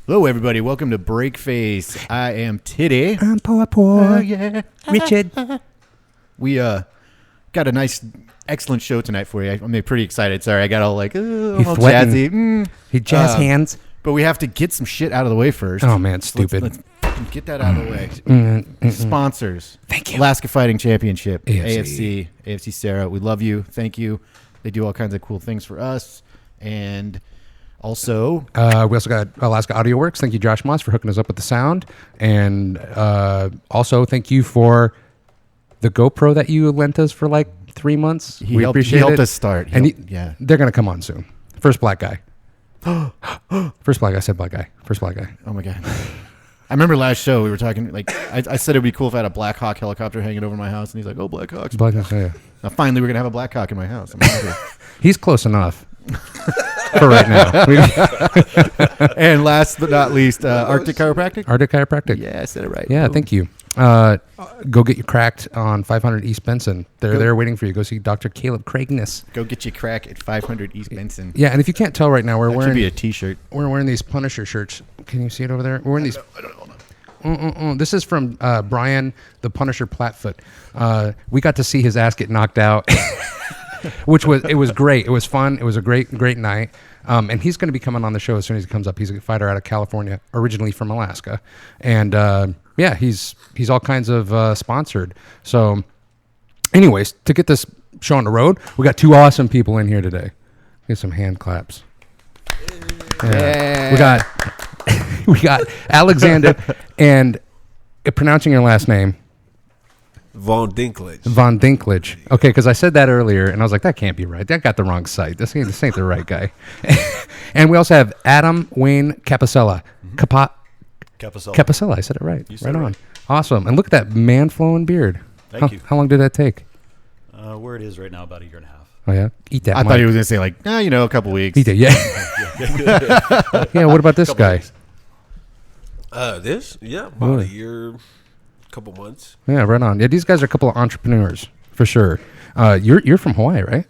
Hello, everybody. Welcome to BreakFace. I am Tittie.n.poypoy. Oh, yeah. Richard. We got a nice, excellent show tonight for you. I'm pretty excited. Sorry, I got all like, I'm all jazzy. He jazz hands. But we have to get some shit out of the way first. Oh, man, stupid. Let's get that out of the way. Sponsors. Thank you. Alaska Fighting Championship. AFC. AFC Sarah. We love you. Thank you. They do all kinds of cool things for us. And also, we also got Alaska Audio Works. Thank you, Josh Moss, for hooking us up with the sound. And also, thank you for the GoPro that you lent us for like 3 months. We appreciate it. He helped us start. Yeah, they're going to come on soon. First black guy. First black guy. I said black guy. First black guy. Oh, my God. I remember last show we were talking, like, I said it would be cool if I had a Black Hawk helicopter hanging over my house. And he's like, oh, Black Hawks. Black Hawk, yeah. Now, finally, we're going to have a Black Hawk in my house. I'm happy. He's close enough. For right now. And last but not least, Arctic Chiropractic. Arctic Chiropractic. Yeah, I said it right. Yeah, Boom. thank you. Go get you cracked on 500 East Benson. They're there waiting for you. Go see Dr. Caleb Craigness. Go get your crack at 500 East Benson. Yeah, and if you can't tell right now, we're That wearing should be a T-shirt. We're wearing these Punisher shirts. Can you see it over there? We're wearing these. I don't know. This is from Brian the Punisher Platfoot. We got to see his ass get knocked out. Which was great. It was fun. It was a great night. And he's going to be coming on the show as soon as he comes up. He's a fighter out of California, originally from Alaska, and yeah, he's all kinds of sponsored. So, anyways, to get this show on the road, we got two awesome people in here today. Get some hand claps. Yeah. We got Alexander and pronouncing your last name. Von Dincklage. Von Dincklage. Okay, because I said that earlier, and I was like, that can't be right. That got the wrong site. This ain't the right guy. And we also have Adam Wayne Capossela. Capossela. I said it right. Right on. Awesome. And look at that man-flowing beard. Thank you. How long did that take? Where it is right now, about a year and a half. Oh, yeah? Eat that, I Mike. thought he was going to say, like, a couple weeks. Eat it, yeah. Yeah, what about this guy? About a year, couple months. Yeah, right on. Yeah, these guys are a couple of entrepreneurs, for sure. You're from Hawaii, right?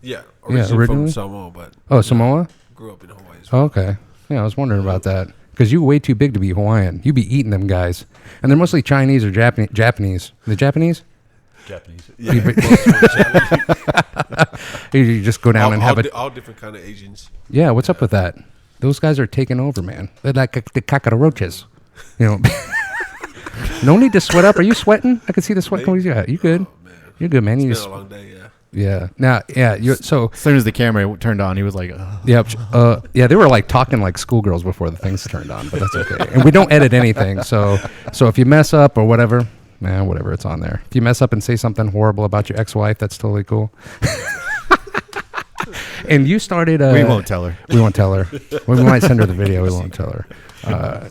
Yeah, originally from Samoa, but Samoa? Grew up in Hawaii as well. Oh, okay. Yeah, I was wondering about that. Because you're way too big to be Hawaiian. You be eating them guys. And they're mostly Chinese or Japanese. The Japanese? Japanese. Yeah, You just go down and have it. All different kind of Asians. Yeah, what's up with that? Those guys are taking over, man. They're like the cockroaches. You know. No need to sweat up. Are you sweating? I can see the sweat coming. Yeah, you good? Oh, man. You're good, man. It's been a long day, yeah. Yeah. Now, yeah. So As soon as the camera turned on, he was like, yep. Yeah, they were like talking like schoolgirls before the things turned on, but that's okay. And we don't edit anything, so if you mess up or whatever, whatever, it's on there. If you mess up and say something horrible about your ex-wife, that's totally cool. And you started. we won't tell her. We won't tell her. We might send her the video. We won't tell her.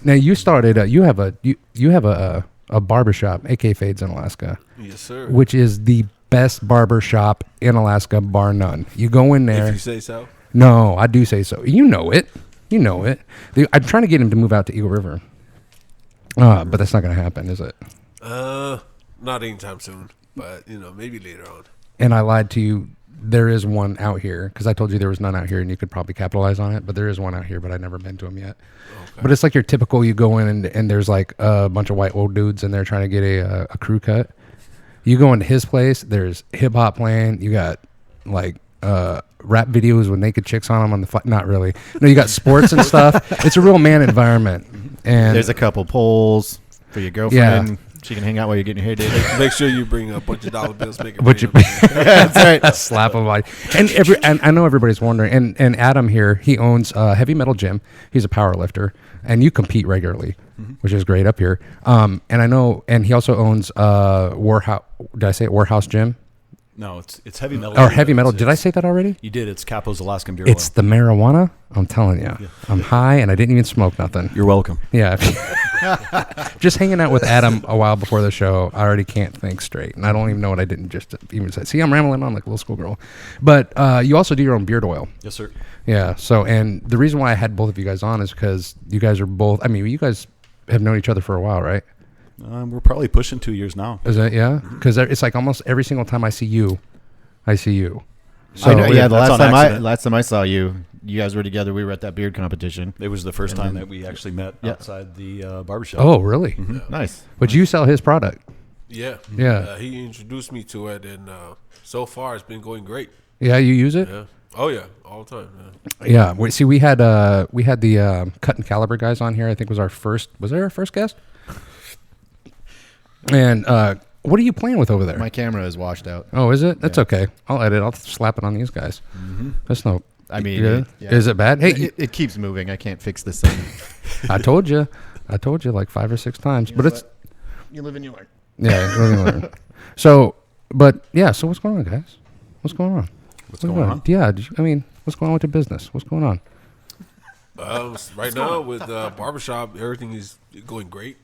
Now you started. You have a barbershop, AK Fadez in Alaska. Yes, sir. Which is the best barbershop in Alaska, bar none. You go in there. If you say so. No, I do say so. You know it. I'm trying to get him to move out to Eagle River. But that's not going to happen, is it? Not anytime soon, but maybe later on. And I lied to you. There is one out here because I told you there was none out here, and you could probably capitalize on it. But there is one out here, but I've never been to him yet. Okay. But it's like your typical. You go in and there's like a bunch of white old dudes, and they're trying to get a crew cut. You go into his place. There's hip hop playing. You got like rap videos with naked chicks on them on the not really. No, you got sports and stuff. It's a real man environment. And there's a couple poles for your girlfriend. Yeah. She can hang out while you're getting your hair did. Make sure you bring a bunch of dollar bills. That's right. Slap them by. And I know everybody's wondering. And Adam here, he owns a heavy metal gym. He's a power lifter, and you compete regularly, which is great up here. And I know, and he also owns Warehouse. Did I say it? Warehouse Gym? No, it's heavy metal. Or heavy metal. Did I say that already? You did. It's Capo's Alaskan Beer Oil. It's the marijuana. I'm telling you. Yeah. I'm high, and I didn't even smoke nothing. You're welcome. Yeah. Just hanging out with Adam a while before the show, I already can't think straight. And I don't even know what I didn't just even say. See, I'm rambling on like a little schoolgirl. But you also do your own beard oil. Yes, sir. Yeah. So, and the reason why I had both of you guys on is because you guys are both, you guys have known each other for a while, right? We're probably pushing 2 years now. Is that, yeah? Because it's like almost every single time I see you. So, I know, yeah, the last time I saw you, you guys were together. We were at that beard competition. It was the first time that we actually met outside the barbershop. Oh, really? Nice. But you sell his product. Yeah. Yeah. He introduced me to it, and so far it's been going great. Yeah, you use it? Yeah. Oh, yeah. All the time. Yeah. Yeah. See, we had the Cut and Caliber guys on here. I think was our first guest? And what are you playing with over there? My camera is washed out. Oh, is it? That's okay. I'll edit. I'll slap it on these guys. That's no. I mean, is it bad? Hey, it keeps moving. I can't fix this thing. I told you like 5 or 6 times. But it's you live and you learn. yeah. You live and learn. So, but yeah. So what's going on, guys? What's going on? What's going on? Yeah. What's going on with your business? What's going on? Right now with barbershop, everything is going great.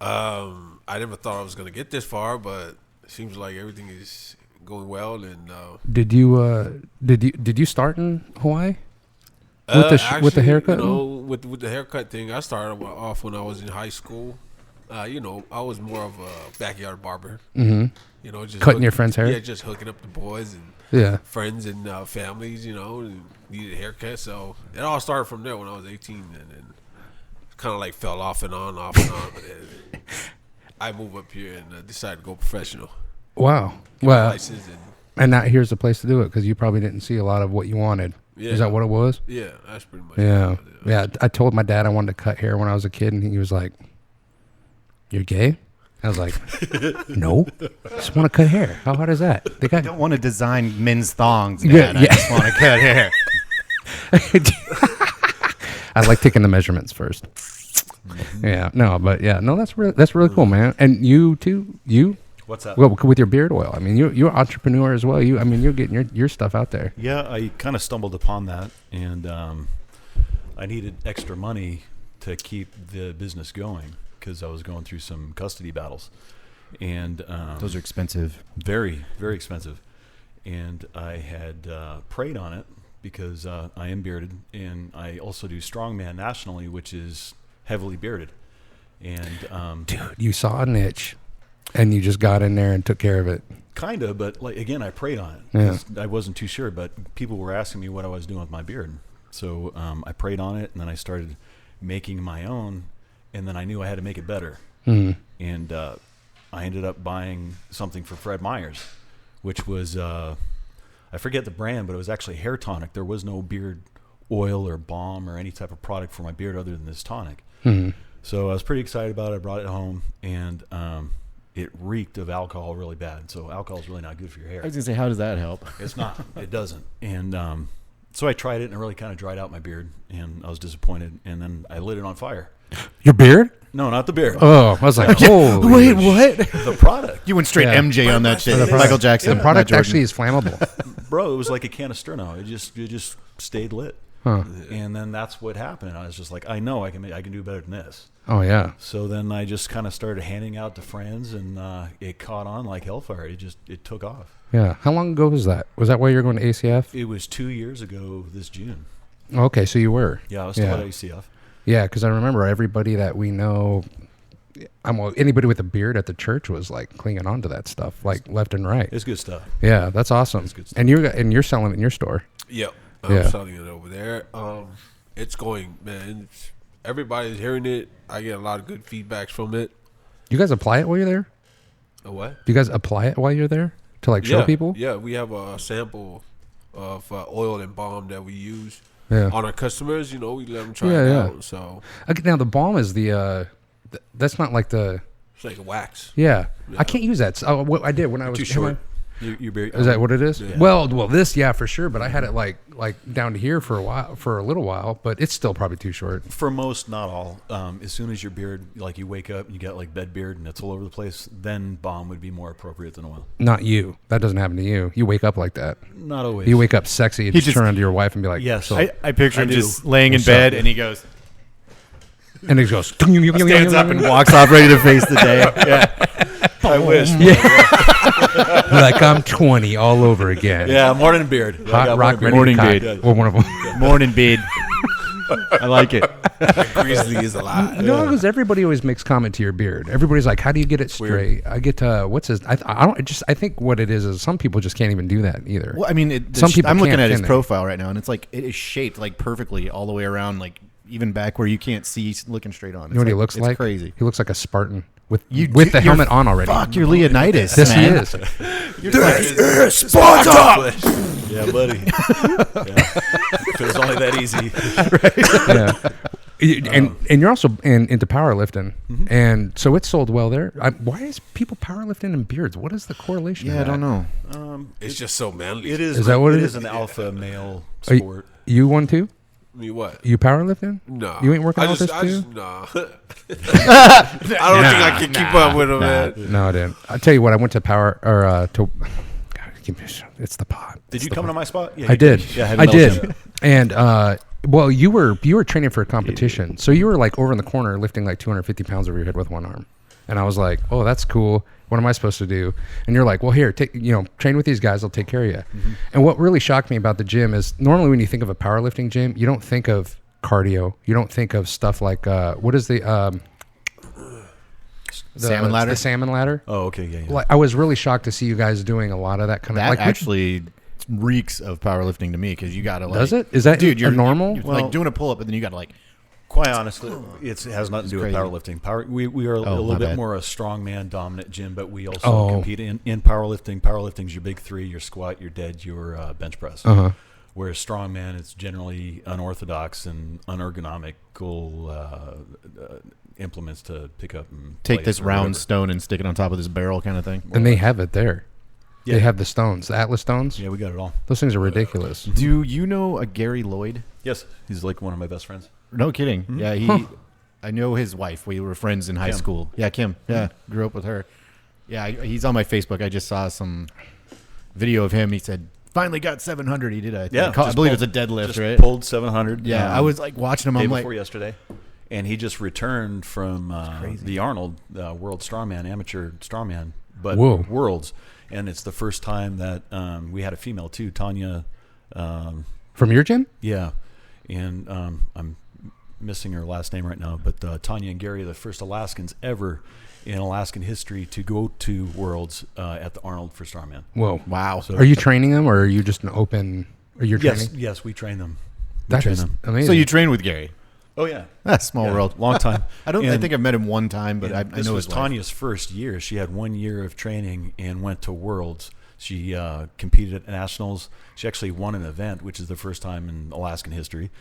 I never thought I was going to get this far, but it seems like everything is going well. And did you start in Hawaii with the haircut? With the haircut thing, I started off when I was in high school. I was more of a backyard barber. Mm-hmm. Just cutting your friend's hair. Yeah, just hooking up the boys and friends and families. And needed a haircut, so it all started from there when I was 18, and then kind of like fell off and on. But then I moved up here and decided to go professional. Wow. Well, and now here's the place to do it because you probably didn't see a lot of what you wanted. Yeah. Is that what it was? Yeah, that's pretty much. Yeah. I told my dad I wanted to cut hair when I was a kid, and he was like, "You're gay?" I was like, "No, I just want to cut hair. How hard is that?" I don't want to design men's thongs, man. I just want to cut hair. I like taking the measurements first. Yeah, no, that's really cool, man. And you too, What's that? Well, with your beard oil, I mean, you're an entrepreneur as well. You're getting your stuff out there. Yeah, I kind of stumbled upon that, and I needed extra money to keep the business going because I was going through some custody battles, and those are expensive, very, very expensive. And I had prayed on it because I am bearded, and I also do strongman nationally, which is heavily bearded. And dude, you saw a niche, and you just got in there and took care of it. Kind of, but like again, I prayed on it. Yeah. I wasn't too sure, but people were asking me what I was doing with my beard. So I prayed on it, and then I started making my own, and then I knew I had to make it better. Mm-hmm. And I ended up buying something for Fred Meyer's, which was I forget the brand, but it was actually hair tonic. There was no beard oil or balm or any type of product for my beard other than this tonic. Mm-hmm. So I was pretty excited about it. I brought it home, and it reeked of alcohol really bad. So alcohol is really not good for your hair. I was going to say, how does that help? It's not. It doesn't. And so I tried it, and it really kind of dried out my beard, and I was disappointed. And then I lit it on fire. Your beard? No, not the beard. Oh, I was like, holy wait, what? The product. You went straight MJ on that shit. Michael Jackson. The product actually is flammable. Bro, it was like a can of Sterno. It just stayed lit. Huh. And then that's what happened. I was just like, I know I can do better than this. Oh yeah. So then I just kind of started handing out to friends, and it caught on like hellfire. It took off. Yeah. How long ago was that? Was that why you were going to ACF? It was 2 years ago this June. Okay, so you were. Yeah, I was still at ACF. Yeah, because I remember everybody that we know, anybody with a beard at the church was like clinging on to that stuff, like left and right. It's good stuff. Yeah, that's awesome. It's good stuff. And you're selling it in your store. Yep, I'm selling it over there. It's going, man. Everybody's hearing it. I get a lot of good feedbacks from it. You guys apply it while you're there? A what? Do you guys apply it while you're there to like show people? Yeah, we have a sample of oil and balm that we use. Yeah. On our customers, we let them try it out. So now the balm is that's not like the. It's like a wax. Yeah. I can't use that. So, what I did when I was too short. Is that what it is? Yeah. Well, this for sure. But I had it like down to here for a little while. But it's still probably too short. For most, not all. As soon as your beard, like you wake up, and you got like bed beard, and it's all over the place. Then balm would be more appropriate than oil. Not you. That doesn't happen to you. You wake up like that. Not always. You wake up sexy and just turn on to your wife and be like, "Yes." So, I picture him just laying in bed, and he goes, and he goes, stands up and walks off, ready to face the day. Yeah. I wish. Yeah. Like I'm 20 all over again. Yeah, morning beard. Hot rock morning beard. Or one of them. Morning beard. I like it. Grizzly is alive. No, because everybody always makes comment to your beard. Everybody's like, "How do you get it straight?" I get what's his? I don't just. I think what it is some people just can't even do that either. Well, I mean, some people. I'm looking can't, at his can they? profile right now, and it's like it is shaped like perfectly all the way around, like even back where you can't see looking straight on. You know what he looks it's like? Crazy. He looks like a Spartan with the helmet on already. Fuck, you're Leonidas. Yes, man. he is. This is Sparta. Yeah, buddy. If it was only that easy. Yeah. And you're also into powerlifting, and so it's sold well there. Why is people powerlifting in beards? What is the correlation? Yeah, I don't know. It's just so manly. It is. Is that what it is? is? An alpha male sport. You one too? Me what? You powerlifting? No. You ain't working out this too? No. I don't think I can keep up with him, man. No, I didn't. I'll tell you what. I went to to. God, it's the pod. Did you come to my spot? Yeah, I did. Yeah, I did. And well, you were training for a competition, so you were like over in the corner lifting like 250 pounds over your head with one arm, and I was like, oh, that's cool. What am I supposed to do? And you're like, well, here, train with these guys. I'll take care of you. And what really shocked me about the gym is normally when you think of a powerlifting gym, you don't think of cardio. You don't think of stuff like what is the salmon ladder? The salmon ladder. Oh, okay, yeah. Well, I was really shocked to see you guys doing a lot of that kind of. That like actually reeks of powerlifting to me because you got to like. Does it? Is that dude? You're normal? You're like doing a pull up, and then you got to like. Quite honestly, it has nothing to do with crazy. powerlifting. We are a my little bit bad. more a strongman dominant gym, but we also compete in powerlifting. Powerlifting's your big three: your squat, your dead, your bench press. Whereas strongman is generally unorthodox and unergonomical implements to pick up and Take this or round whatever. stone and stick it on top of this barrel kind of thing. And they have it there. Yeah. They have the stones, the Atlas stones. Yeah, we got it all. Those things are ridiculous. Do you know a Gary Lloyd? Yes, he's like one of my best friends. No kidding. Yeah, I know his wife. We were friends in high Kim. school. Yeah, Kim. Yeah, grew up with her. Yeah, he's on my Facebook. I just saw some video of him. He said, finally got 700. He did I believe it's a deadlift, just right? Pulled 700. Yeah, I was like watching him. Day I'm like, before yesterday, and he just returned from the Arnold World Strongman, amateur strongman, but Whoa. Worlds, and it's the first time that we had a female too, Tanya. From your gym? Yeah, and I'm missing her last name right now, but Tanya and Gary are the first Alaskans ever in Alaskan history to go to Worlds at the Arnold for strongman. Whoa. wow. So- Are you training them or are you just an open? Are you training? Yes, we train them. That is amazing. So you train with Gary? Oh yeah. That's small Yeah, world. long time. I think I've met him one time, but I this know was his wife. Tanya's first year. She had 1 year of training and went to Worlds. She competed at nationals. She actually won an event, which is the first time in Alaskan history.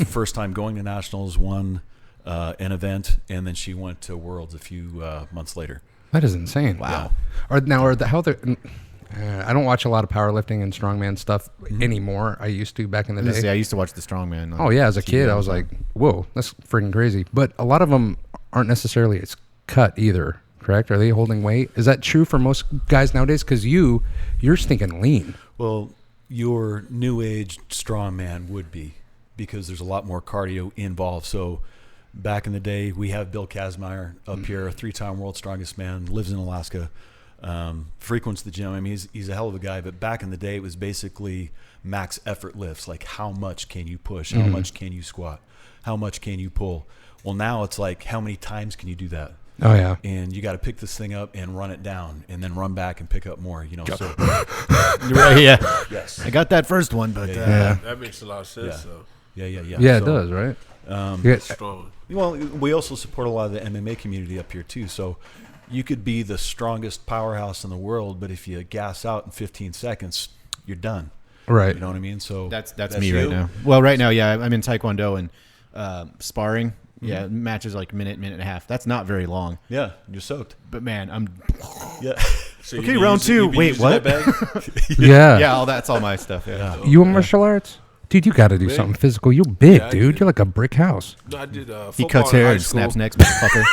First time going to nationals, won an event, and then she went to Worlds a few months later. That is insane. Wow. I don't watch a lot of powerlifting and strongman stuff anymore. I used to back in the day. I used to watch the Strongman. Oh yeah, as a kid, I was like, "Whoa, that's freaking crazy!" But a lot of them aren't necessarily it's cut either. Correct? Are they holding weight? Is that true for most guys nowadays? Because you're stinking lean. Well, your new age strongman would be, because there's a lot more cardio involved. So back in the day, we have Bill Kazmaier up here, a 3-time world strongest man, lives in Alaska, frequents the gym. I mean, he's a hell of a guy, but back in the day, it was basically max effort lifts. Like, how much can you push? How much can you squat? How much can you pull? Well, now it's like, how many times can you do that? Oh yeah. And you got to pick this thing up and run it down, and then run back and pick up more. So Right, yeah. yes, I got that first one, but That makes a lot of sense. So yeah. Yeah, it does, right? strong. Well, we also support a lot of the MMA community up here too. So you could be the strongest powerhouse in the world, but if you gas out in 15 seconds, you're done. Right. You know what I mean? So that's me right now. Well, right now, yeah, I'm in Taekwondo and sparring. Yeah, matches like minute and a half. That's not very long. Yeah, you're soaked. But man, I'm Yeah. So okay. Round two. Wait, what? Yeah. Yeah, that's all my stuff. Yeah. You in martial arts? Dude, you got to do Big. something physical. You're big, Yeah, I dude. did. You're like a brick house. No, I did football He cuts in hair high and school. snaps necks, motherfucker.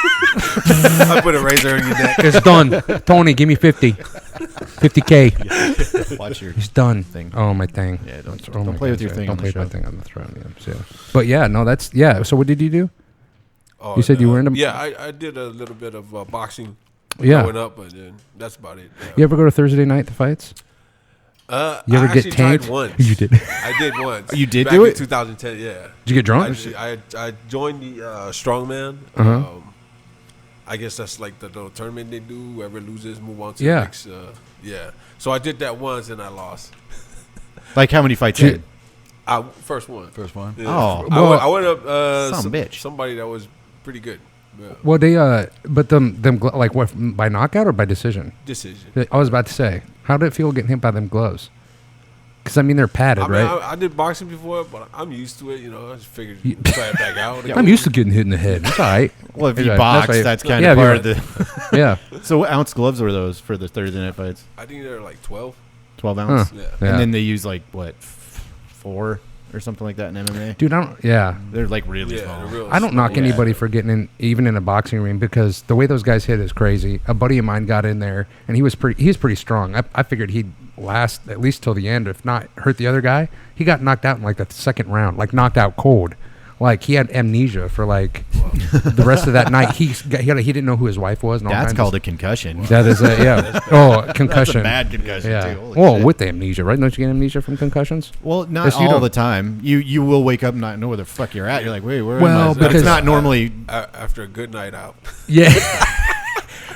I put a razor in your neck. It's done. Tony, give me 50. 50K. Watch your It's done. thing. Oh, my thing. Yeah, don't Oh, my play with God, your thing Don't on the play with show. my thing on the throne. Yeah. So. But yeah, no, that's, yeah. So what did you do? Oh, You said you were into- Yeah, I did a little bit of boxing Yeah. growing up, but then that's about it. Yeah. You ever go to Thursday night, the fights? You ever get tanked? Tried once. You did. I did once. You did back do in it? 2010. Yeah. Did you get drunk? I joined the strongman. I guess that's like the tournament they do. Whoever loses, move on to the next. Yeah. So I did that once and I lost. Like how many fights? First one. First one. Yeah. Oh, well, I went up. bitch. Somebody that was pretty good. Yeah. Well, they but them like what, by knockout or by decision? Decision. I was about to say, how did it feel getting hit by them gloves? Because I mean they're padded, right? I did boxing before, but I'm used to it. You know, I just figured try it back out. I'm used to getting hit in the head. It's all right. Well, if you Right. box, that's kind of part of the. Yeah. So what ounce gloves were those for the Thursday night fights? I think they're like 12. 12 ounce? Yeah. And then they use like, what, 4 or something like that in MMA? Dude, They're like really small. They're real I don't knock small. anybody for getting in, even in a boxing ring, because the way those guys hit is crazy. A buddy of mine got in there, and he was pretty strong. I figured he'd last at least till the end, if not hurt the other guy. He got knocked out in like the second round, like knocked out cold. Like he had amnesia for like the rest of that night. He didn't know who his wife was. And all That's kinds called of, a concussion. That is a concussion. That's a bad concussion Yeah. too. Holy Well, shit. with the amnesia, right? Don't you get amnesia from concussions? Well, not Yes, you all don't. the time. You will wake up and not know where the fuck you're at. You're like, wait, where Well, am I? But because- it's not normally. After a good night out. Yeah.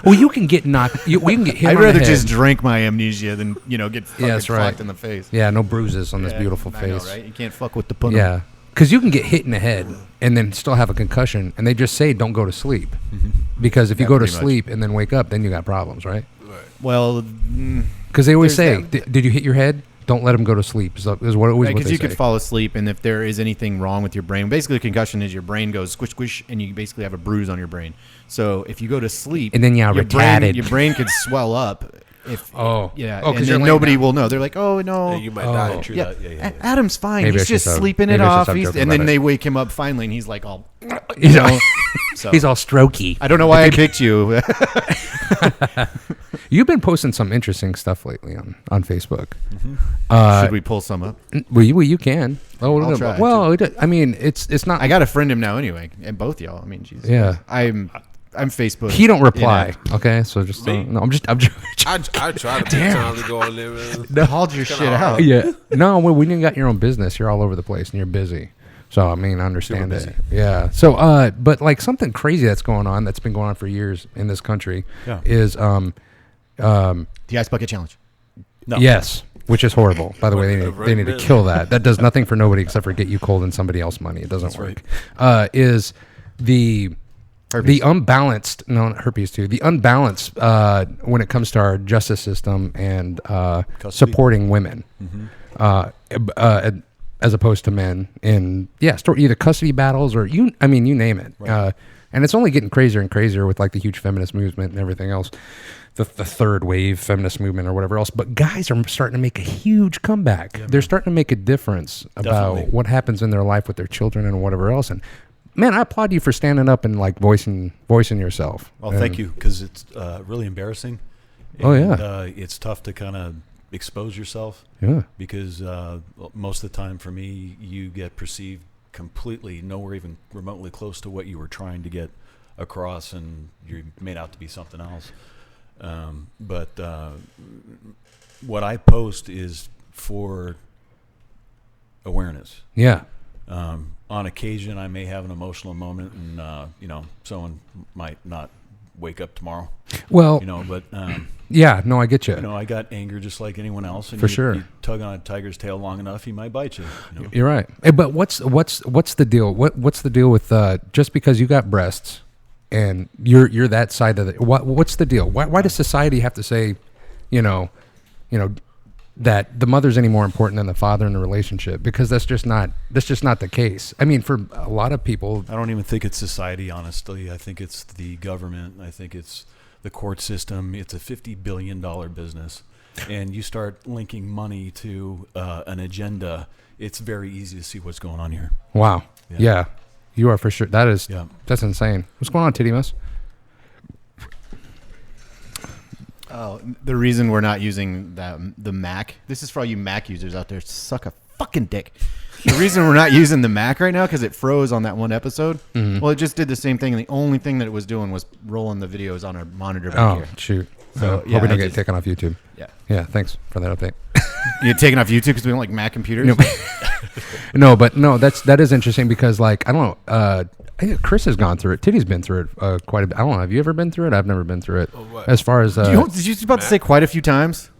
Well, you can get knocked. We can get hit. I'd on the rather head. just drink my amnesia than get fucking that's right. fucked in the face. Yeah, no bruises on this beautiful I know, face. right? You can't fuck with the puno. Yeah, because you can get hit in the head and then still have a concussion, and they just say don't go to sleep, because if you Yeah, go to pretty much. sleep and then wake up, then you got problems, right? Well, Because they always There's say, that. did you hit your head? Don't let them go to sleep. Is what always what because they you say. could fall asleep, and if there is anything wrong with your brain, basically a concussion is your brain goes squish squish, and you basically have a bruise on your brain. So if you go to sleep, And then you're retarded. your brain could swell up. If Oh. yeah, Oh, 'cause and you're then laying nobody down. will know. They're like, oh no, You might die. True yeah, that. Yeah. Adam's fine. Maybe I He's should just stop- sleeping maybe it I should off. stop joking And then about they it. wake him up finally, and he's like all, He's all, so. he's all strokey. I don't know why I kicked you. You've been posting some interesting stuff lately on Facebook. Should we pull some up? Well, you can. Oh, I'll no, try well, I mean, it's not. I got to friend him now anyway, and both y'all. I mean, Jesus. Yeah. I'm Facebook. He don't reply. inactive. Okay, so just Me? no. I'm I try to take time to go on there, man. Hauled your shit out. yeah. No, well, when you got your own business, you're all over the place and you're busy. So I mean, I understand it. Yeah. So, but like something crazy that's going on, that's been going on for years in this country, is The Ice Bucket Challenge. No. yes, which is horrible. By the way, they need to Right. kill that. That does nothing for nobody except for get you cold and somebody else money. It doesn't work. Is the Herpes. the unbalanced herpes too, the unbalanced when it comes to our justice system and supporting women as opposed to men in either custody battles or you name it. Right. And it's only getting crazier and crazier with like the huge feminist movement and everything else, the third wave feminist movement or whatever else. But guys are starting to make a huge comeback. They're starting to make a difference about Definitely. what happens in their life with their children and whatever else. And man, I applaud you for standing up and like voicing yourself. Well, thank you, because it's really embarrassing. Oh, yeah. And, it's tough to kind of expose yourself. Yeah. Because most of the time for me, you get perceived completely nowhere even remotely close to what you were trying to get across, and you're made out to be something else. But what I post is for awareness. Yeah. On occasion, I may have an emotional moment, and someone might not wake up tomorrow. Well, But yeah, no, I get you. I got anger just like anyone else. And For sure. You tug on a tiger's tail long enough, he might bite you. You're right. Hey, but what's the deal? What's the deal with just because you got breasts and you're that side of it? What's the deal? Why does society have to say, that the mother's any more important than the father in the relationship? Because that's just not the case. I mean, for a lot of people, I don't even think it's society, honestly. I think it's the government. I think it's the court system. It's a $50 billion business. And you start linking money to an agenda, it's very easy to see what's going on here. wow, yeah, you are for sure. That's insane. What's going on, Titty Mus? Oh, the reason we're not using the Mac. This is for all you Mac users out there. Suck a fucking dick. The reason we're not using the Mac right now because it froze on that one episode. Mm-hmm. Well, it just did the same thing, and the only thing that it was doing was rolling the videos on our monitor back here. Shoot. So, Hope we don't I get just- taken off YouTube. Yeah. Yeah, thanks for that update. You taking off YouTube because we don't like Mac computers? That is interesting because like I don't know. I think Chris has gone through it. Titty's been through it quite a bit. I don't know. Have you ever been through it? I've never been through it. As far as did you about to say quite a few times?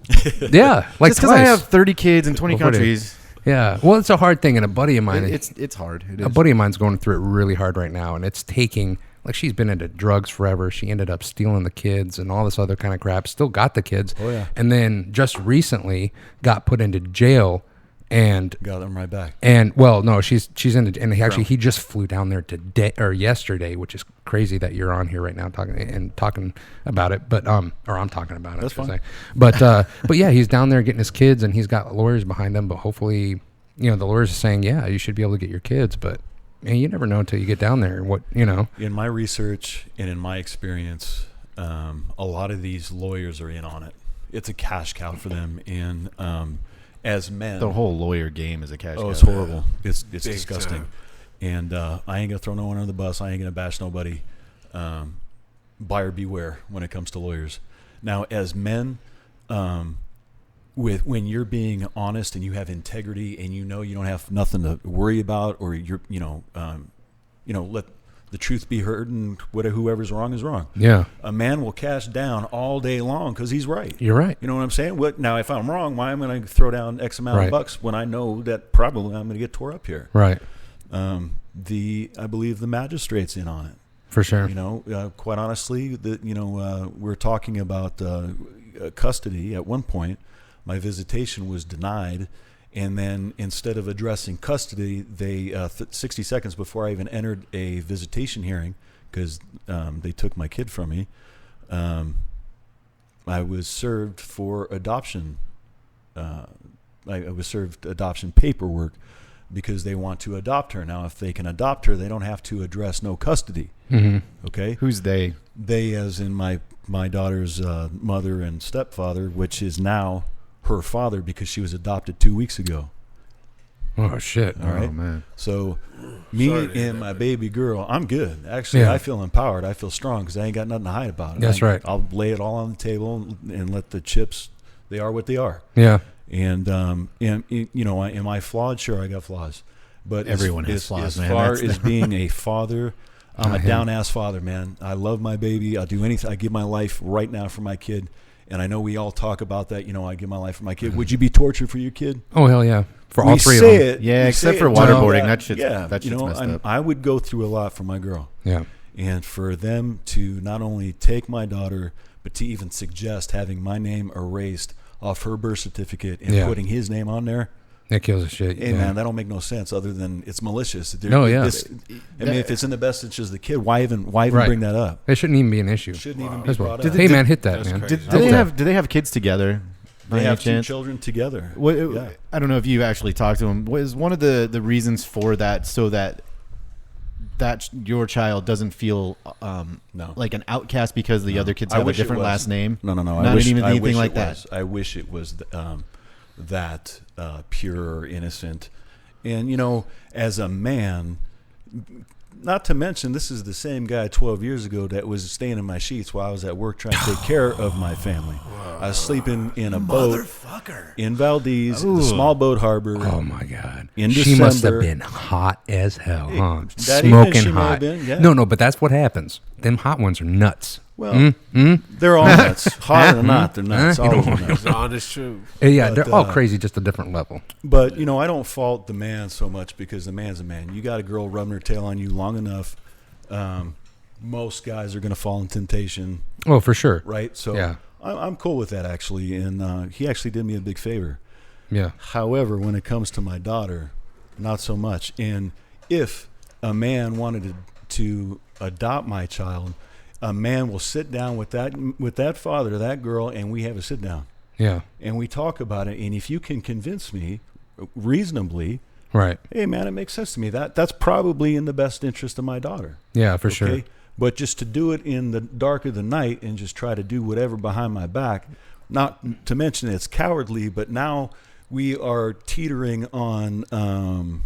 Yeah, like just because I have 30 kids in 20 countries. Yeah, well, it's a hard thing, and a buddy of mine. It's hard. A buddy of mine's going through it really hard right now, and it's taking. Like she's been into drugs forever. She ended up stealing the kids and all this other kind of crap. Still got the kids. Oh yeah. And then just recently got put into jail. And got them right back. And well, no, she's in the, and actually he just flew down there today or yesterday, which is crazy that you're on here right now talking about it. But or I'm talking about it. That's fine. But yeah, he's down there getting his kids, and he's got lawyers behind him. But hopefully, the lawyers are saying, yeah, you should be able to get your kids. But man, you never know until you get down there. What In my research and in my experience, a lot of these lawyers are in on it. It's a cash cow for them, and as men, the whole lawyer game is a cash cow. It's horrible. It's disgusting. And I ain't gonna throw no one under the bus. I ain't gonna bash nobody. Buyer beware when it comes to lawyers. Now, as men, when you're being honest and you have integrity and you don't have nothing to worry about, or you're let the truth be heard, and whoever's wrong is wrong. Yeah. A man will cash down all day long because he's right. You're right. You know what I'm saying? Now, if I'm wrong, why am I going to throw down X amount of bucks when I know that probably I'm going to get tore up here? Right. I believe the magistrate's in on it. For sure. Quite honestly, we're talking about custody. At one point, my visitation was denied. And then instead of addressing custody, they 60 seconds before I even entered a visitation hearing, because they took my kid from me, I was served for adoption. I was served adoption paperwork because they want to adopt her. Now, if they can adopt her, they don't have to address no custody. Mm-hmm. Okay? Who's they? They, as in my daughter's mother and stepfather, which is now her father because she was adopted 2 weeks ago. Oh shit! All right, man. So me and my baby girl, I'm good. Actually, I feel empowered. I feel strong because I ain't got nothing to hide about it. That's right. I'll lay it all on the table and let the chips. They are what they are. Yeah. And am I flawed? Sure, I got flaws. But everyone has flaws, man. As far as being a father, I'm a down-ass father, man. I love my baby. I'll do anything. I give my life right now for my kid. And I know we all talk about that. I give my life for my kid. Would you be tortured for your kid? Oh, hell yeah. For all three of them. It, yeah, except for waterboarding. That shit's messed up. I would go through a lot for my girl. Yeah. And for them to not only take my daughter, but to even suggest having my name erased off her birth certificate and putting his name on there. That kills the shit. Hey, man, that don't make no sense other than it's malicious. If it's in the best interest of the kid, why even bring that up? It shouldn't even be an issue. Shouldn't even be brought up. Hey, man, hit that, man. Do they have kids together? They have two children together. I don't know if you actually talked to them. Was one of the reasons for that so that your child doesn't feel like an outcast because the other kids have a different last name? No. Not even anything like that. I wish it was that pure or innocent. And as a man, not to mention this is the same guy 12 years ago that was staying in my sheets while I was at work trying to take care of my family. I was sleeping in a boat in Valdez, the small boat harbor. Oh my God! In she December. Must have been hot as hell, huh? Smoking hot. Been, No, but that's what happens. Them hot ones are nuts. Well, they're all nuts. Hot or not, they're nuts. It's the honest truth. Yeah, they're all crazy, just a different level. But, I don't fault the man so much because the man's a man. You got a girl rubbing her tail on you long enough. Most guys are going to fall in temptation. Oh, for sure. Right? So I'm cool with that, actually. And he actually did me a big favor. Yeah. However, when it comes to my daughter, not so much. And if a man wanted to adopt my child, a man will sit down with that father, that girl, and we have a sit down. Yeah. And we talk about it. And if you can convince me reasonably, right? Hey, man, it makes sense to me. That's probably in the best interest of my daughter. Yeah, for sure. But just to do it in the dark of the night and just try to do whatever behind my back, not to mention it's cowardly, but now we are teetering on